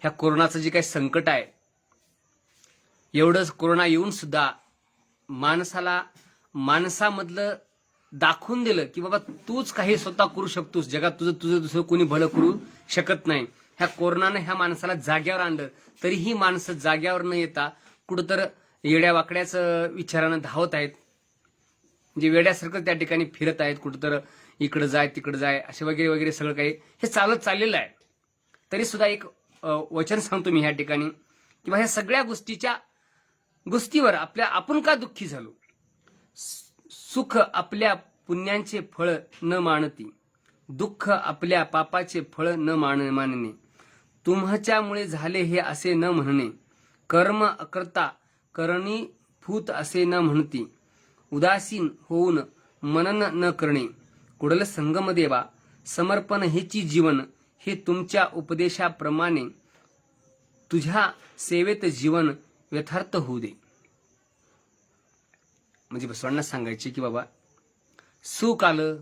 ह्या कोरोनाचं जे काही संकट आहे, एवढंच कोरोना येऊन सुद्धा माणसामधलं दाखवून दिलं की बाबा तूच काही स्वतः करू शकतोस, जगात तुझं दुसरं कोणी भलं करू शकत नाही. ह्या कोरोनानं ह्या माणसाला जाग्यावर आणलं, तरीही माणसं जाग्यावर न येता कुठंतर येड्या वाकड्याच विचारानं धावत आहेत, म्हणजे वेड्यासारखं त्या ठिकाणी फिरत आहेत, कुठंतर इकडं जाय तिकडं जाय असे वगैरे वगैरे सगळं काही हे चालत चाललेलं आहे. तरी सुद्धा एक वचन सांगतो मी ह्या ठिकाणी किंवा ह्या सगळ्या गोष्टीवर आपण का दुःखी झालो. सुख आपल्या पुण्यांचे फळ न मानती, दुःख आपल्या पापाचे फळ न मानणे, तुम्हाच्यामुळे झाले हे असे न म्हणणे, कर्म अकर्ता करणी फूत असे न म्हणती, उदासीन होऊन मनन न करणे, कुडल संगम देवा समर्पण हेची जीवन, हे तुमच्या उपदेशाप्रमाणे तुझ्या सेवेत जीवन यथार्थ होऊ दे. म्हणजे बसवांना सांगायचे की बाबा सुख आलं,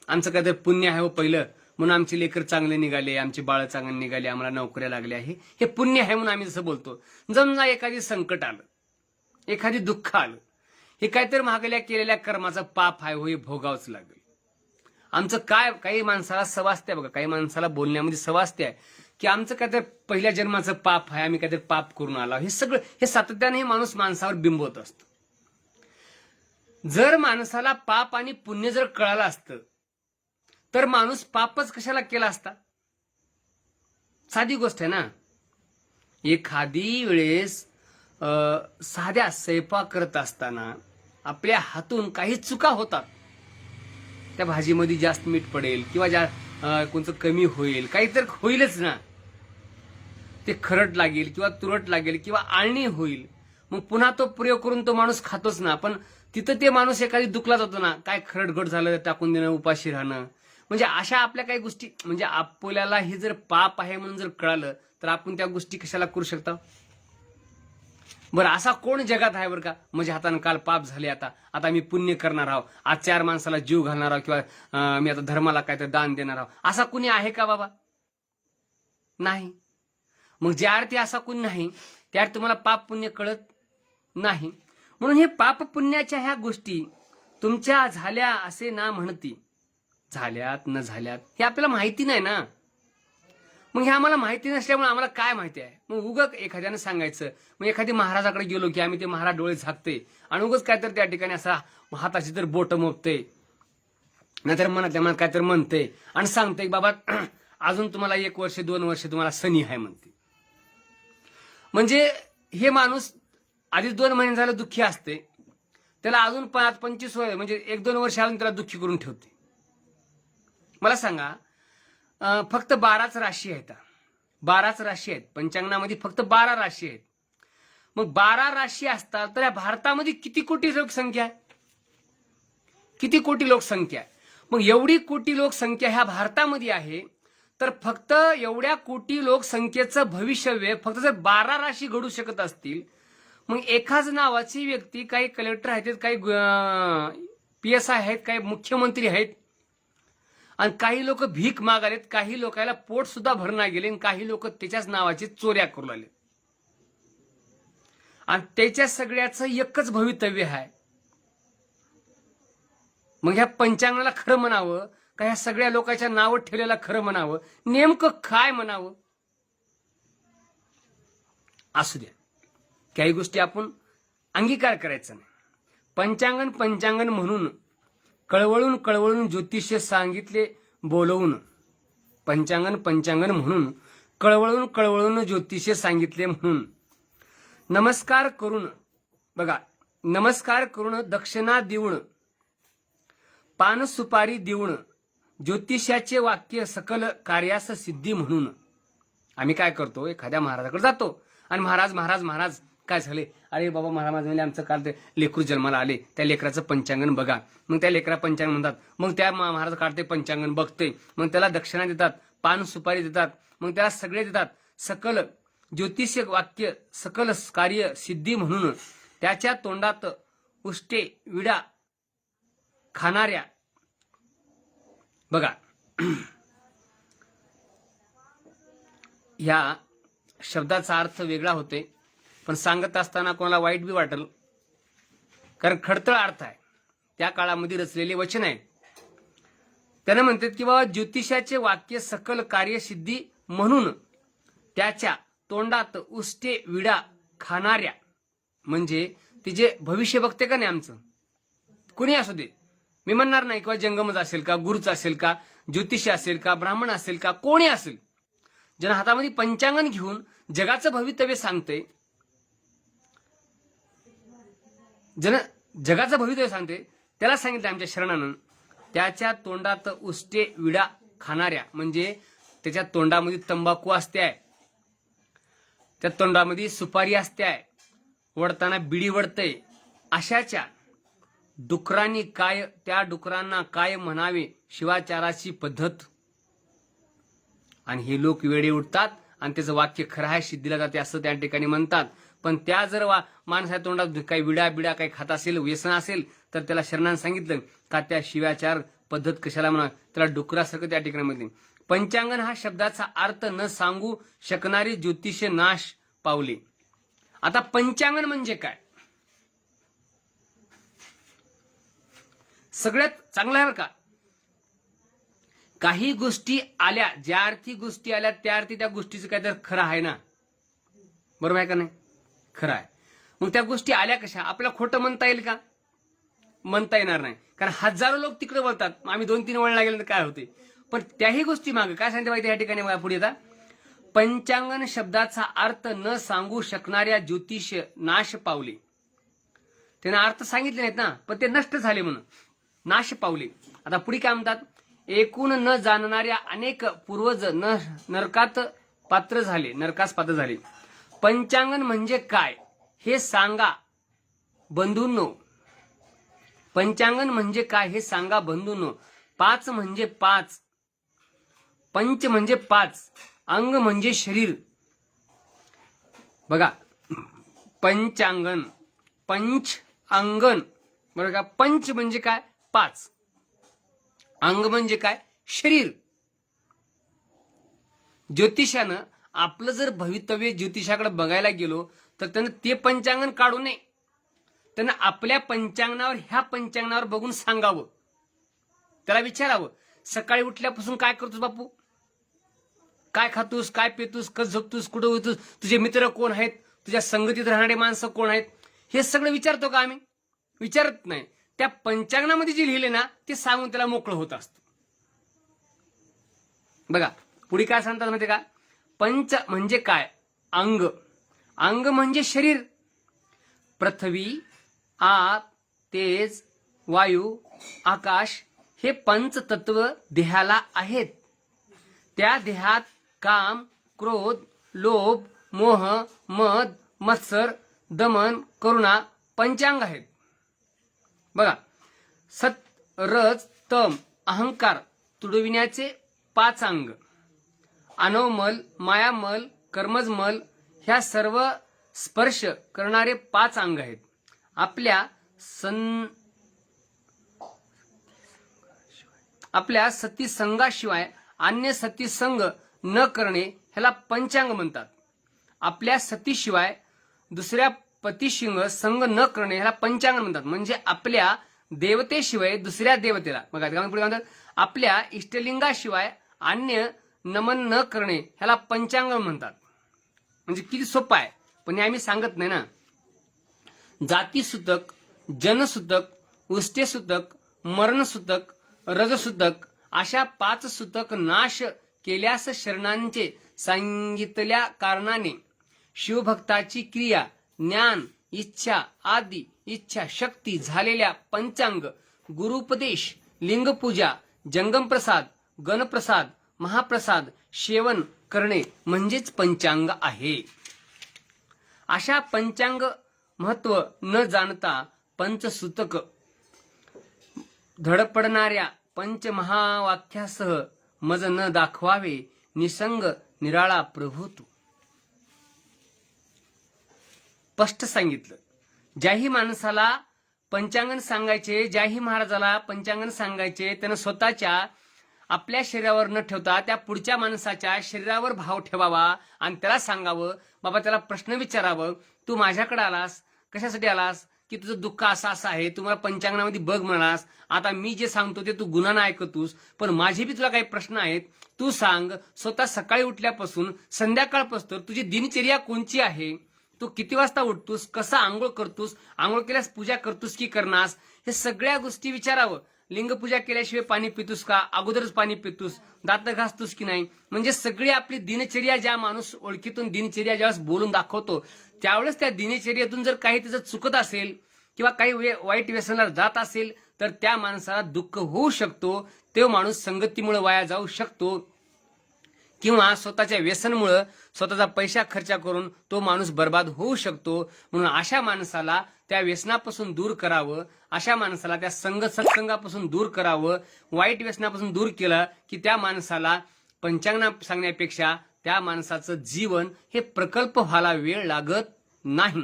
आमचं काहीतरी पुण्य आहे हो पहिलं, म्हणून आमचे लेकर चांगले निघाले, आमचे बाळ चांगले निघाले, आम्हाला नोकऱ्या लागल्या, हे पुण्य आहे म्हणून आम्ही जसं बोलतो. जमजा एखादी संकट आलं, एखादी दुःख आलं, हे काहीतरी महागल्या केलेल्या कर्माचं पाप आहे हो, हे भोगावंच लागेल. आमचं काय, काही माणसाला सवासते बघा, काही माणसाला बोलण्यामध्ये सवासते आहे की आमचं काहीतरी पहिल्या जन्माचं पाप आहे, आम्ही काहीतरी पाप करून आलो. हे सगळं हे सातत्याने हे माणूस माणसावर बिंबवत असतो. जर माणसाला पाप आणि पुण्य जर कळालं असतं तर माणूस पापच कशाला केला असता. साधी गोष्ट आहे ना. एखादी वेळेस साध्या स्वयंपाक करत असताना आपल्या हातून काही चुका होतात, त्या भाजीमध्ये जास्त मीठ पडेल किंवा कोणतं कमी होईल, काहीतरी होईलच ना, ते खरट लागेल किंवा तुरट लागेल किंवा आळणी होईल. मग पुन्हा तो प्रयोग करून तो माणूस खातोच ना. पण तिथं ते माणूस एखादी दुखलाच होतो ना, काय खरटगट झालं टाकून देणं, उपाशी राहणं, म्हणजे अशा आपल्या काही गोष्टी, म्हणजे आपल्याला हे जर पाप आहे म्हणून जर कळालं तर आपण त्या गोष्टी कशाला करू शकता. बरं असा कोण जगात आहे बरं का, म्हणजे हातानं काल पाप झाले, आता मी पुण्य करणार आहो, आज 4 माणसाला जीव घालणार आहो किंवा मी आता धर्माला काहीतरी दान देणार आहो, असा कुणी आहे का बाबा. नाही. मग ज्या अर्थी असा कुणी नाही त्या तुम्हाला पाप पुण्य कळत नाही. म्हणून हे पाप पुण्याच्या ह्या गोष्टी तुमच्या झाल्या असे ना म्हणती, झाल्यात न झाल्यात हे आपल्याला माहिती नाही ना. मग हे आम्हाला माहिती नसल्यामुळे आम्हाला काय माहिती आहे. मग उगच एखाद्यानं सांगायचं, मग एखादी महाराजाकडे गेलो की आम्ही ते महाराज डोळे झाकते आणि उगच काहीतरी त्या ठिकाणी असा हाताची तर बोट मोपते, नाहीतर मनातल्या मनात काहीतरी म्हणते आणि सांगते की बाबा अजून तुम्हाला 1 वर्ष 2 वर्ष तुम्हाला सनी आहे म्हणते. म्हणजे हे माणूस आधीच 2 महिने झालं दुःखी असते, त्याला अजून 25 म्हणजे 1-2 वर्ष अजून त्याला दुःखी करून ठेवते. मला सांगा, फक्त 12च राशी आहेत. 12च राशी आहेत पंचांगणामध्ये, फक्त 12 राशी आहेत. मग 12 राशी असतात तर या भारतामध्ये किती कोटी लोकसंख्या आहे? किती कोटी लोकसंख्या आहे? मग एवढी कोटी लोकसंख्या ह्या भारतामध्ये आहे, तर फक्त एवढ्या कोटी लोकसंख्येचं भविष्य फक्त जर 12 राशी घडू शकत असतील, मग एकाच नावाची व्यक्ती, काही कलेक्टर आहेत, काही PSI आहेत, काही मुख्यमंत्री आहेत, आणि काही लोक भीक मागालेत, काही लोकांना पोट सुद्धा भरणा गेले, आणि काही लोक त्याच्याच नावाची चोऱ्या करू लागले, आणि त्याच्या सगळ्याचं एकच भवितव्य आहे. मग ह्या पंचांगाला खरं म्हणावं का ह्या सगळ्या लोकांच्या नावं ठेवलेला खरं म्हणावं? नेमकं काय म्हणावं? असू द्या, काही गोष्टी आपण अंगीकार करायचा नाही. पंचांगण म्हणून कळवळून ज्योतिष्य सांगितले बोलवून. पंचांगण म्हणून कळवळून ज्योतिष्य सांगितले म्हणून. नमस्कार करून, बघा, नमस्कार करून, दक्षिणा देऊन, पान सुपारी देऊन, ज्योतिषाचे वाक्य सकल कार्यास सिद्धी म्हणून. आम्ही काय करतो, एखाद्या महाराजाकडे जातो आणि महाराज काय झाले? अरे बाबा, महाराज म्हणजे आमचं काल ते लेकरू जन्माला आले, त्या लेकराचं पंचांगण बघा. मग त्या लेकरा पंचांगण म्हणतात. मग त्या महाराज काढते पंचांगण, बघते, मग त्याला दक्षिणा देतात, पान सुपारी देतात, मग त्याला सगळे देतात. सकल ज्योतिष वाक्य सकल कार्य सिद्धी म्हणून त्याच्या तोंडात उष्टे विडा खाणाऱ्या. बघा, या शब्दाचा अर्थ वेगळा होते, पण सांगत असताना कोणाला वाईट बी वाटेल, कारण खडतळ अर्थ आहे, त्या काळामध्ये रचलेले वचन आहे. त्याने म्हणतात की बाबा, ज्योतिषाचे वाक्य सकल कार्यसिद्धी म्हणून त्याच्या तोंडात उष्टे विडा खाणाऱ्या. म्हणजे तिचे भविष्य बघते का नाही आमचं, कोणी असू दे, मी म्हणणार नाही किंवा जंगमच असेल का, गुरुच असेल का, ज्योतिषी असेल का, ब्राह्मण असेल का, कोणी असेल, ज्यांना हातामध्ये पंचांगण घेऊन जगाचं भवितव्य सांगते, जगाचं भवितव्य सांगते, त्याला सांगितलं आमच्या शरणानं, त्याच्या तोंडात उष्टे विडा खाणाऱ्या. म्हणजे त्याच्या तोंडामध्ये तंबाखू असते आहे, त्या तोंडामध्ये सुपारी असते आहे, वडताना बिडी वडते, अशाच्या डुकरांनी काय, त्या डुकरांना काय म्हणावे शिवाचाराची पद्धत. आणि हे लोक वेडे उठतात आणि त्याचं वाक्य खरं आहे, सिद्धीला जाते असं त्या ठिकाणी म्हणतात. पण त्या जर माणसाच्या तोंडात काही विडा काही खात असेल, व्यसन असेल, तर त्याला शरणानं सांगितलं का त्या शिवाचार पद्धत कशाला म्हणा, त्याला डुकरासारखं त्या ठिकाणी म्हणते. पंचांगण हा शब्दाचा अर्थ न सांगू शकणारी ज्योतिष नाश पावले. आता पंचांगण म्हणजे काय? सगळ्यात चांगलं आहे का, काही गोष्टी आल्या, ज्या अर्थी गोष्टी आल्या त्या अर्थी त्या गोष्टीचं काय तर खरं आहे ना, बरोबर आहे का नाही? खरं आहे. मग त्या गोष्टी आल्या कशा? आपल्याला खोटं म्हणता येईल का? म्हणता येणार नाही, कारण हजारो लोक तिकडे बोलतात, आम्ही 2-3 वळला गेले तर काय होते. पण त्याही गोष्टी मागे काय सांगते माहिती या ठिकाणी पुढे येतात. पंचांगण शब्दाचा अर्थ न सांगू शकणाऱ्या ज्योतिष नाश पावले. त्याने अर्थ सांगितले नाहीत ना, पण ते नष्ट झाले म्हणून नाश पावले. आता पुढे काय म्हणतात, एकूण न जाणणाऱ्या अनेक पूर्वज नरकात पात्र झाले, नरकास पात्र झाले. पंचांगण म्हणजे काय हे सांगा बंधूंनो. पंचांगण म्हणजे काय हे सांगा बंधूंनो. 5 म्हणजे 5, पंच म्हणजे 5, अंग म्हणजे शरीर. बघा, पंचांगण, पंच अंगण, बरोबर का? पंच म्हणजे काय? 5. अंग म्हणजे काय? शरीर. ज्योतिषानं आपलं जर भवितव्य ज्योतिषाकडे बघायला गेलो तर त्यानं ते पंचांगण काढू नये, त्यानं आपल्या पंचांगणावर, ह्या पंचांगणावर बघून सांगावं. त्याला विचारावं, सकाळी उठल्यापासून काय करतोस बापू, काय खातोस, काय पितोस, कसं झोपतोस, कुठं होतोस, तुझे मित्र कोण आहेत, तुझ्या संगतीत राहणारे माणसं कोण आहेत, हे सगळं विचारतो का आम्ही? विचारत नाही. त्या पंचांगणामध्ये जे लिहिले ना ते सांगून त्याला मोकळं होत असतं. बघा पुढे काय सांगतात माहिती का? पंच म्हणजे काय? अंग. अंग म्हणजे शरीर. पृथ्वी, आप, तेज, वायू, आकाश हे पंचतत्व देहाला आहेत. त्या देहात काम, क्रोध, लोभ, मोह, मद, मत्सर, दमन, करुणा पंचांग आहेत. बघा, सत, रज, तम, अहंकार तुडविण्याचे 5 अंग, अनवमल, मायामल, कर्मजमल ह्या सर्व स्पर्श करणारे 5 अंग आहेत. आपल्या सतीसंगाशिवाय अन्य सतीसंग न करणे ह्याला पंचांग म्हणतात. आपल्या सतीशिवाय दुसऱ्या पतीशिंग संग न करणे ह्याला पंचांग म्हणतात. म्हणजे आपल्या देवतेशिवाय दुसऱ्या देवतेला, बघा पुढे म्हणतात, आपल्या इष्टलिंगाशिवाय अन्य नमन न करणे ह्याला पंचांग म्हणतात. म्हणजे किती सोपं आहे, पण हे आम्ही सांगत नाही ना. जातीसूतक, जनसूतक, उष्टेसूतक, मरणसूतक, रजसूतक अशा 5 सूतक नाश केल्यास शरणांचे सांगितल्या कारणाने शिवभक्ताची क्रिया, ज्ञान, इच्छा आदी इच्छा शक्ती झालेल्या पंचांग, गुरुपदेश, लिंगपूजा, जंगमप्रसाद, गणप्रसाद, महाप्रसाद सेवन करणे म्हणजेच पंचांग आहे. अशा पंचांग महत्व न जाणता पंचसूतक धडपडणाऱ्या पंचमहावाक्यासह मज न दाखवावे, निसंग निराळा प्रभू तू. स्पष्ट सांगितलं. ज्याही माणसाला पंचांगण सांगायचे, ज्याही महाराजाला पंचांगण सांगायचे, त्यानं स्वतःच्या आपल्या शरीरावर न ठेवता त्या पुढच्या माणसाच्या शरीरावर भाव ठेवावा आणि त्याला सांगावं. बाबा, त्याला प्रश्न विचारावं, तू माझ्याकडे आलास कशासाठी आलास, की तुझं दुःख असं असं आहे, तू मला पंचांगणामध्ये बघ म्हणालास, आता मी जे सांगतो ते तू गुन्हानं ऐकतोस, पण माझे बी तुला काही प्रश्न आहेत, तू सांग. स्वतः सकाळी उठल्यापासून संध्याकाळपासून तुझी दिनचर्या कोणची आहे, तू किती वाजता उठतोस, कसा आंघोळ करतोस, आंघोळ केल्यास पूजा करतोस की करणास, हे सगळ्या गोष्टी विचारावं. लिंगपूजा केल्याशिवाय पाणी पितोस का, अगोदरच पाणी पितोस, दात घासतोस की नाही, म्हणजे सगळी आपली दिनचर्या, ज्या माणूस ओळखीतून दिनचर्या ज्यावेळेस बोलून दाखवतो त्यावेळेस त्या दिनचर्येतून जर काही त्याचं चुकत असेल किंवा काही वाईट व्यसनाला जात असेल तर त्या माणसाला दुःख होऊ शकतो. तो माणूस संगतीमुळे वाया जाऊ शकतो किंवा स्वतःच्या व्यसनमुळे स्वतःचा पैसा खर्च करून तो माणूस बर्बाद होऊ शकतो. म्हणून अशा माणसाला त्या व्यसनापासून दूर करावं, अशा माणसाला त्या सत्संगापासून दूर करावं. वाईट व्यसनापासून दूर केलं की त्या माणसाला पंचांग सांगण्यापेक्षा त्या माणसाचं जीवन हे प्रकल्प व्हायला वेळ लागत नाही.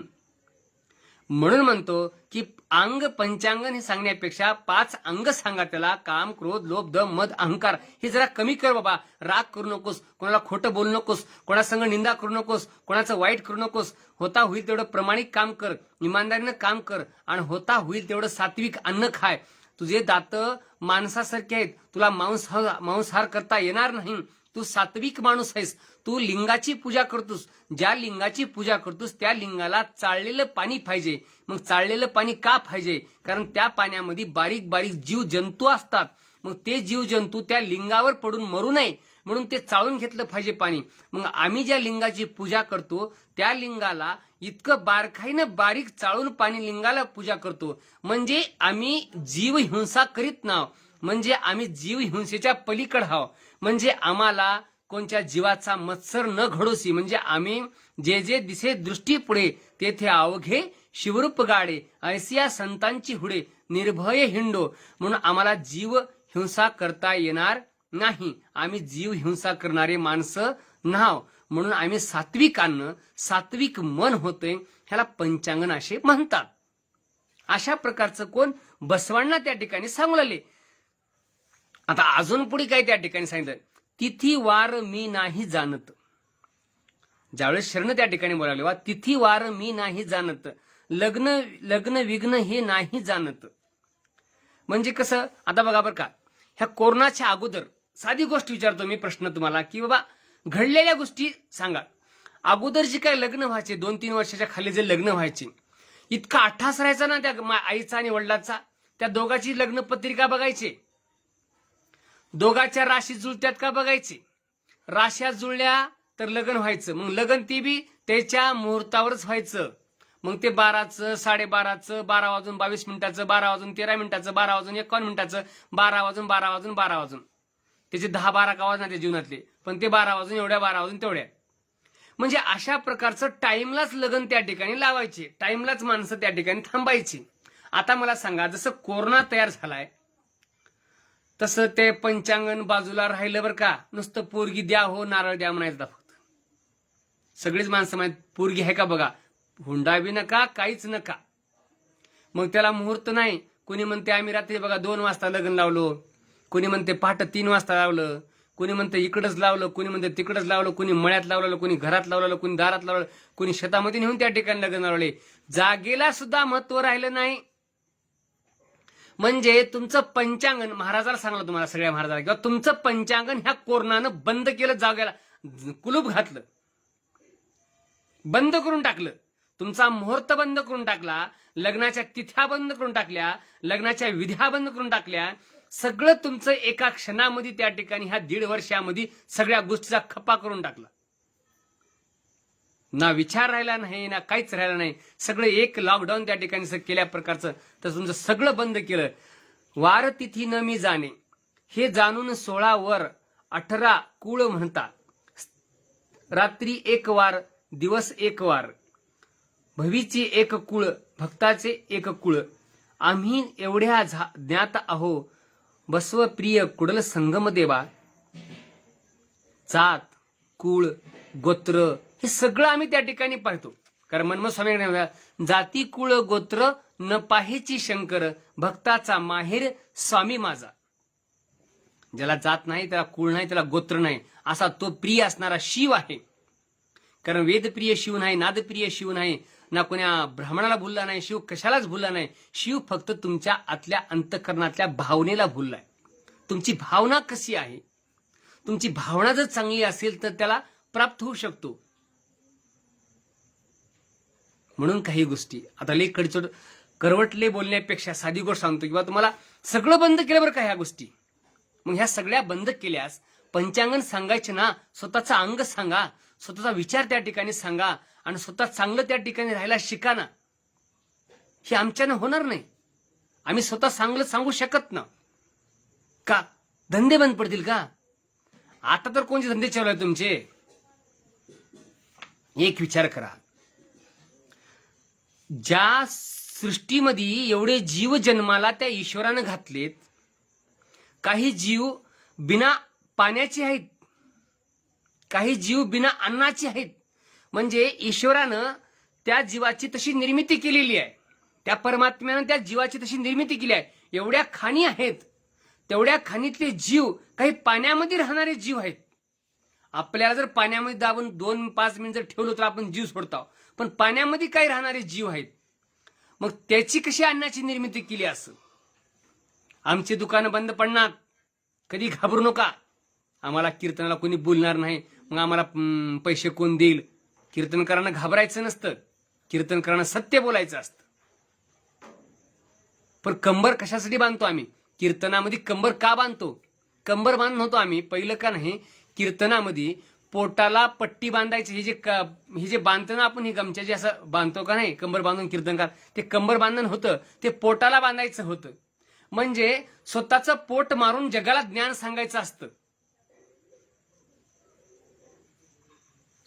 म्हणून म्हणतो की अंग पंचांगण हे सांगण्यापेक्षा 5 अंग सांगा त्याला. काम, क्रोध, लोभ, दम, मद, अहंकार हे जरा कमी कर बाबा. राग करू नकोस, कोणाला खोटं बोलू नकोस, कोणासंग निंदा करू नकोस, कोणाचं वाईट करू नकोस. होता होईल तेवढं प्रामाणिक काम कर, इमानदारीनं काम कर आणि होता होईल तेवढं सात्विक अन्न खाय. तुझे दात माणसासारखे आहेत, तुला मांसाहार करता येणार नाही. तू सात्विक माणूस आहेस. तू लिंगाची पूजा करतोस, ज्या लिंगाची पूजा करतोस त्या लिंगाला चाळलेलं पाणी पाहिजे. मग चाळलेलं पाणी का पाहिजे, कारण त्या पाण्यामध्ये बारीक बारीक जीव जंतू असतात. मग ते जीव जंतू त्या लिंगावर पडून मरू नये म्हणून ते चाळून घेतलं पाहिजे पाणी. मग आम्ही ज्या लिंगाची पूजा करतो त्या लिंगाला इतकं बारकाईनं बारीक चाळून पाणी लिंगाला पूजा करतो. म्हणजे आम्ही जीव हिंसा करीत नाव, म्हणजे आम्ही जीव हिंसेच्या पलीकडे आहोत. म्हणजे आम्हाला कोणत्या जीवाचा मत्सर न घडोसी, म्हणजे आम्ही जे जे दिसे दृष्टी पुढे तेथे अवघे शिवरूप गाडे, ऐसिया संतांची हुडे निर्भय हिंडो. म्हणून आम्हाला जीव हिंसा करता येणार नाही. आम्ही जीव हिंसा करणारे माणसं नाव. म्हणून आम्ही सात्विक अन्न, सात्विक मन होते, ह्याला पंचांगण असे म्हणतात. अशा प्रकारचं कोण बसवांना त्या ठिकाणी सांगू लागले. आता अजून पुढे काय त्या ठिकाणी सांगितलं, तिथी वार मी नाही जाणत. ज्यावेळेस शरण त्या ठिकाणी बोलावले, वा तिथी वार मी नाही जाणत, लग्न विघ्न हे नाही जाणत. म्हणजे कसं, आता बघा बरं का, ह्या कोरोनाच्या अगोदर साधी गोष्ट विचारतो मी प्रश्न तुम्हाला, की बाबा घडलेल्या गोष्टी सांगा. अगोदर जे काय लग्न व्हायचे, 2-3 वर्षाच्या खाली जे लग्न व्हायचे, इतका अट्टास राहायचा ना त्या आईचा आणि वडिलाचा. त्या दोघांची लग्न पत्रिका बघायचे, दोघांच्या राशी जुळत्यात का बघायचे. राश्या जुळल्या तर लग्न व्हायचं, मग लग्न ती बी त्याच्या मुहूर्तावरच व्हायचं. मग ते 12चं, 12:30चं, 12:22, 12:13, 12:51, 12:12 त्याचे 10-12 का वाजणार त्या जीवनातले, पण ते 12 तेवढ्या. म्हणजे अशा प्रकारचं टाइमलाच लग्न त्या ठिकाणी लावायचे, टाइमलाच माणसं त्या ठिकाणी थांबायची. आता मला सांगा, जसं कोरोना तयार झालाय तसं ते पंचांगण बाजूला राहिलं बरं का. नुसतं पोरगी द्या हो, नारळ द्या म्हणायचं फक्त. सगळीच माणसं माहित पोरगी आहे का बघा, हुंडा बी नका, काहीच नका. मग त्याला मुहूर्त नाही. कोणी म्हणते आम्ही रात्री बघा 2 वाजता लग्न लावलो, कोणी म्हणते पहाटे 3 वाजता लावलं, कोणी म्हणते इकडंच लावलं, कोणी म्हणते तिकडंच लावलं, कोणी मळ्यात लावलेलं, कोणी घरात लावलेलं, कोणी दारात लावलं, कोणी शेतामध्ये नेऊन त्या ठिकाणी लग्न लावले. जागेला सुद्धा महत्व राहिलं नाही. म्हणजे तुमचं पंचांगण, महाराजाला सांगलं तुम्हाला, सगळ्या महाराजाला, किंवा तुमचं पंचांगण ह्या कोरोनानं बंद केलं, जागेला कुलूप घातलं, बंद करून टाकलं. तुमचा मुहूर्त बंद करून टाकला, लग्नाच्या तिथ्या बंद करून टाकल्या, लग्नाच्या विध्या बंद करून टाकल्या. सगळं तुमचं एका क्षणामध्ये त्या ठिकाणी ह्या 1.5 वर्षामध्ये सगळ्या गोष्टीचा खपा करून टाकला. ना विचार राहिला नाही, ना काहीच राहिला नाही. सगळं एक लॉकडाऊन त्या ठिकाणी केल्या प्रकारचं तर तुमचं सगळं बंद केलं. वार तिथी न मी जाणे, हे जाणून 16 वर 18 कुळ म्हणता. रात्री 1 वार, दिवस 1 वार, भवीची 1 कुळ, भक्ताचे 1 कुळ. आम्ही एवढ्या ज्ञात आहो, बसव प्रिय कुडल संगम देवा. जात, कुळ, गोत्र हे सगळं आम्ही त्या ठिकाणी पाहतो. कारण मनमोहन स्वामी, जाती कुळ गोत्र न पाहेची शंकर, भक्ताचा माहेर स्वामी माझा. ज्याला जात नाही, त्याला कुळ नाही, त्याला गोत्र नाही, असा तो प्रिय असणारा शिव आहे. कारण वेदप्रिय शिव नाही, नादप्रिय शिव नाही, ना कोण्या ब्राह्मणाला भुलला नाही शिव, कशालाच भुलला नाही. शिव फक्त तुमच्या आतल्या अंतःकरणातल्या भावनेला भुललाय. तुमची भावना कशी आहे, तुमची भावना जर चांगली असेल तर त्याला प्राप्त होऊ शकतो. म्हणून काही गोष्टी आता लई कडचोट करवटले बोलण्यापेक्षा साधी गोष्ट सांगतो, किंवा तुम्हाला सगळं बंद केलं बरं का ह्या गोष्टी. मग ह्या सगळ्या बंद केल्यास पंचांगण सांगायचे ना, स्वतःचा अंग सांगा, स्वतःचा विचार त्या ठिकाणी सांगा, आणि स्वतः चांगलं त्या ठिकाणी राहायला शिका ना. हे आमच्यानं होणार नाही. आम्ही स्वतः चांगलं सांगू शकत ना. का धंदे बंद पडतील का? आता तर कोणते धंदे चालू आहेत तुमचे? एक विचार करा, ज्या सृष्टीमध्ये एवढे जीव जन्माला त्या ईश्वरानं घातलेत, काही जीव बिना पाण्याचे आहेत, काही जीव बिना अन्नाचे आहेत. म्हणजे ईश्वरानं त्या जीवाची तशी निर्मिती केलेली आहे, त्या परमात्म्यानं त्या जीवाची तशी निर्मिती केली आहे. एवढ्या खाणी आहेत, तेवढ्या खाणीतले जीव काही पाण्यामध्ये राहणारे जीव आहेत. आपल्याला जर पाण्यामध्ये दाबून 2-5 मिनिट जर ठेवलं तर आपण जीव सोडतो, पण पाण्यामध्ये काही राहणारे जीव आहेत. मग त्याची कशी अन्नाची निर्मिती केली असं? आमची दुकानं बंद पडणार, कधी घाबरू नका. आम्हाला कीर्तनाला कोणी बोलणार नाही, मग आम्हाला पैसे कोण देईल? कीर्तनकारांना घाबरायचं नसतं, कीर्तनकारांना सत्य बोलायचं असतं. पण कंबर कशासाठी बांधतो आम्ही? कीर्तनामध्ये कंबर का बांधतो? कंबर बांधून होतो आम्ही पहिलं का नाही, कीर्तनामध्ये पोटाला पट्टी बांधायची. हे जे बांधतो ना आपण, हे गमच्या जे असं बांधतो का नाही, कंबर बांधून कीर्तनकार, ते कंबर बांधण होतं, ते पोटाला बांधायचं होतं. म्हणजे स्वतःचं पोट मारून जगाला ज्ञान सांगायचं असतं.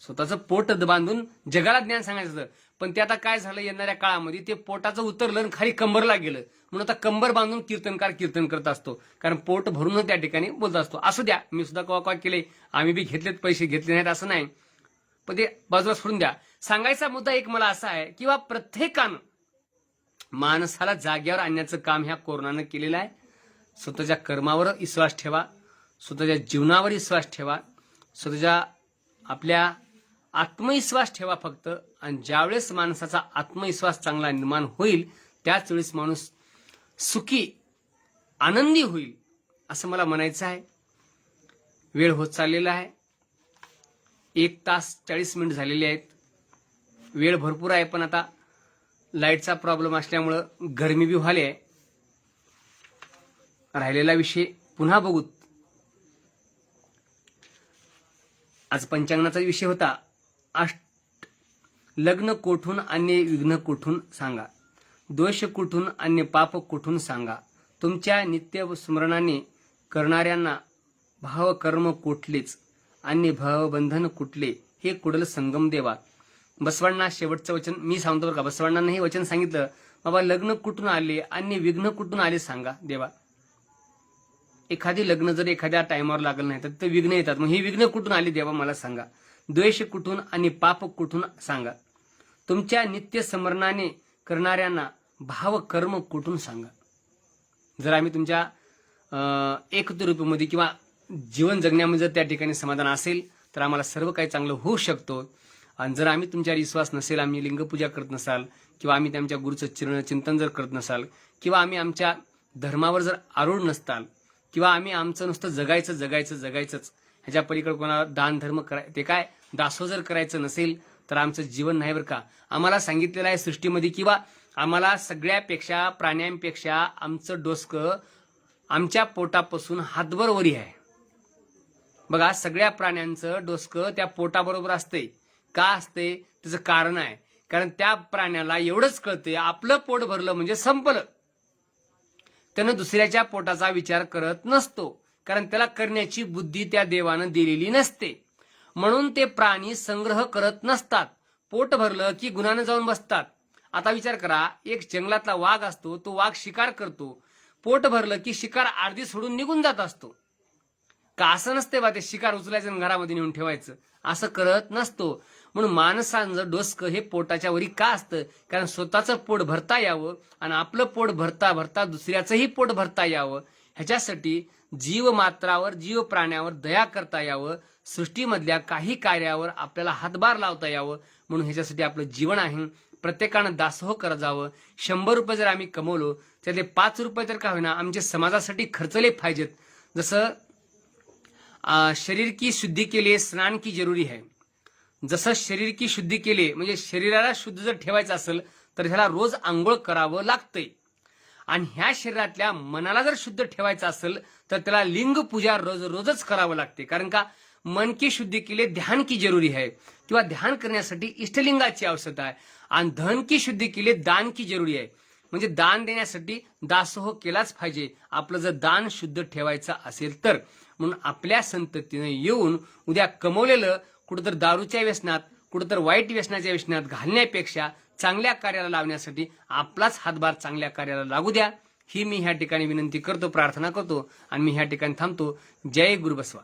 स्वतःचं पोट बांधून जगाला ज्ञान सांगायचं होतं. पण ते आता काय झालं, येणाऱ्या काळामध्ये ते पोटाचं उतरलं आणि खाली कंबरला गेलं. म्हणून आता कंबर बांधून कीर्तनकार कीर्तन करत असतो, कारण पोट भरून त्या ठिकाणी बोलत असतो. असू द्या, मी सुद्धा कवा केले, आम्ही बी घेतलेत पैसे, घेतले नाहीत असं नाही, पण ते बाजूला सोडून द्या. सांगायचा मुद्दा एक मला असा आहे, किंवा प्रत्येकानं माणसाला जाग्यावर आणण्याचं काम ह्या कोरोनानं केलेलं आहे. स्वतःच्या कर्मावर विश्वास ठेवा, स्वतःच्या जीवनावर विश्वास ठेवा, स्वतःच्या आपल्या आत्मविश्वास ठेवा फक्त. आणि ज्यावेळेस माणसाचा आत्मविश्वास चांगला निर्माण होईल, त्याच वेळेस माणूस सुखी आनंदी होईल, असं मला म्हणायचं आहे. वेळ होत चाललेला आहे, 1 तास 40 मिनिट झालेले आहेत. वेळ भरपूर आहे, पण आता लाईटचा प्रॉब्लेम असल्यामुळं गरमी बी व्हायली आहे. राहिलेला विषय पुन्हा बघू. आज पंचांगणाचा विषय होता लग्न कोठून आणि विघ्न कोठून सांगा. दोष कुठून आणि पाप कुठून सांगा. तुमच्या नित्य स्मरणाने करणाऱ्यांना भावकर्म कुठलेच आणि भावबंधन कुठले, हे कुडल संगम देवा. बसवण्णा शेवटचं वचन मी सांगतो बरं का. बसवण्णांना हे वचन सांगितलं, बाबा लग्न कुठून आले आणि विघ्न कुठून आले सांगा देवा. एखादी लग्न जर एखाद्या टायमावर लागलं नाही तर ते विघ्न येतात. मग हे विघ्न कुठून आले देवा मला सांगा. द्वेष कुठून आणि पाप कुठून सांगा. तुमच्या नित्य स्मरणाने करणाऱ्यांना भाव कर्म कुठून सांगा. जर आम्ही तुमच्या एकत्वरूपीमध्ये किंवा जीवन जगण्यामध्ये जर त्या ठिकाणी समाधान असेल तर आम्हाला सर्व काही चांगलं होऊ शकतो. आणि जर आम्ही तुमच्यावर विश्वास नसेल, आम्ही लिंगपूजा करत नसाल किंवा आम्ही आमच्या गुरुचं चिंतन जर करत नसाल किंवा आम्ही आमच्या धर्मावर जर आरूढ नसताल किंवा आम्ही आमचं नुसतं जगायचंच ह्याच्या पलीकडे कोणाला दान धर्म ते काय दासो जर करायचं नसेल तर आमचं जीवन नाही बरं का. आम्हाला सांगितलेलं आहे सृष्टीमध्ये किंवा आम्हाला सगळ्यापेक्षा प्राण्यांपेक्षा आमचं डोसकं आमच्या पोटापासून हातभर वरी आहे. बघा, सगळ्या प्राण्यांचं डोसकं त्या पोटाबरोबर असते. का असते त्याचं कारण आहे, कारण त्या प्राण्याला एवढंच कळते आपलं पोट भरलं म्हणजे संपलं. त्यानं दुसऱ्याच्या पोटाचा विचार करत नसतो, कारण त्याला करण्याची बुद्धी त्या देवानं दिलेली नसते. म्हणून ते प्राणी संग्रह करत नसतात. पोट भरलं की गुन्हानं जाऊन बसतात. आता विचार करा, एक जंगलातला वाघ असतो, तो वाघ शिकार करतो. पोट भरलं की शिकार अर्धी सोडून निघून जात असतो. का असं नसते बा ते शिकार उचलायचं आणि घरामध्ये नेऊन ठेवायचं, असं करत नसतो. म्हणून माणसांचं डोसकं हे पोटाच्या वरी का असतं, कारण स्वतःचं पोट भरता यावं आणि आपलं पोट भरता भरता दुसऱ्याचंही पोट भरता यावं, ह्याच्यासाठी जीव मात्रावर जीव प्राण्यावर दया करता यावं, सृष्टीमधल्या काही कार्यावर आपल्याला हातभार लावता यावं, म्हणून ह्याच्यासाठी आपलं जीवन आहे. प्रत्येकानं दासोह करत जावं. 100 रुपये जर आम्ही कमवलो त्यातले 5 रुपये तर का होईना आमच्या समाजासाठी खर्चले पाहिजेत. जसं शरीर की शुद्धी के लिए स्नान की जरुरी है. जसं शरीर की शुद्धी केली म्हणजे शरीराला शुद्ध जर ठेवायचं असेल तर ह्याला रोज आंघोळ करावं लागतंय. आणि ह्या शरीरातल्या मनाला जर शुद्ध ठेवायचं असेल तर त्याला लिंग पूजा रोजच करावं लागते. कारण का, मन की शुद्धी के लिए ध्यान की जरुरी है, किंवा ध्यान करण्यासाठी इष्टलिंगाची आवश्यकता आहे. आणि धन की शुद्धी के लिए दान की जरुरी आहे, म्हणजे दान देण्यासाठी दासोह केलाच पाहिजे आपलं जर दान शुद्ध ठेवायचं असेल तर. म्हणून आपल्या संततीनं येऊन उद्या कमवलेलं कुठंतर दारूच्या व्यसनात कुठंतर वाईट व्यसनाच्या व्यसनात घालण्यापेक्षा चांगल्या कार्याला लावण्यासाठी आपलाच हातभार चांगल्या कार्याला लागू द्या, ही मी ह्या ठिकाणी विनंती करतो, प्रार्थना करतो आणि मी ह्या ठिकाणी थांबतो. जय गुरुबसवा.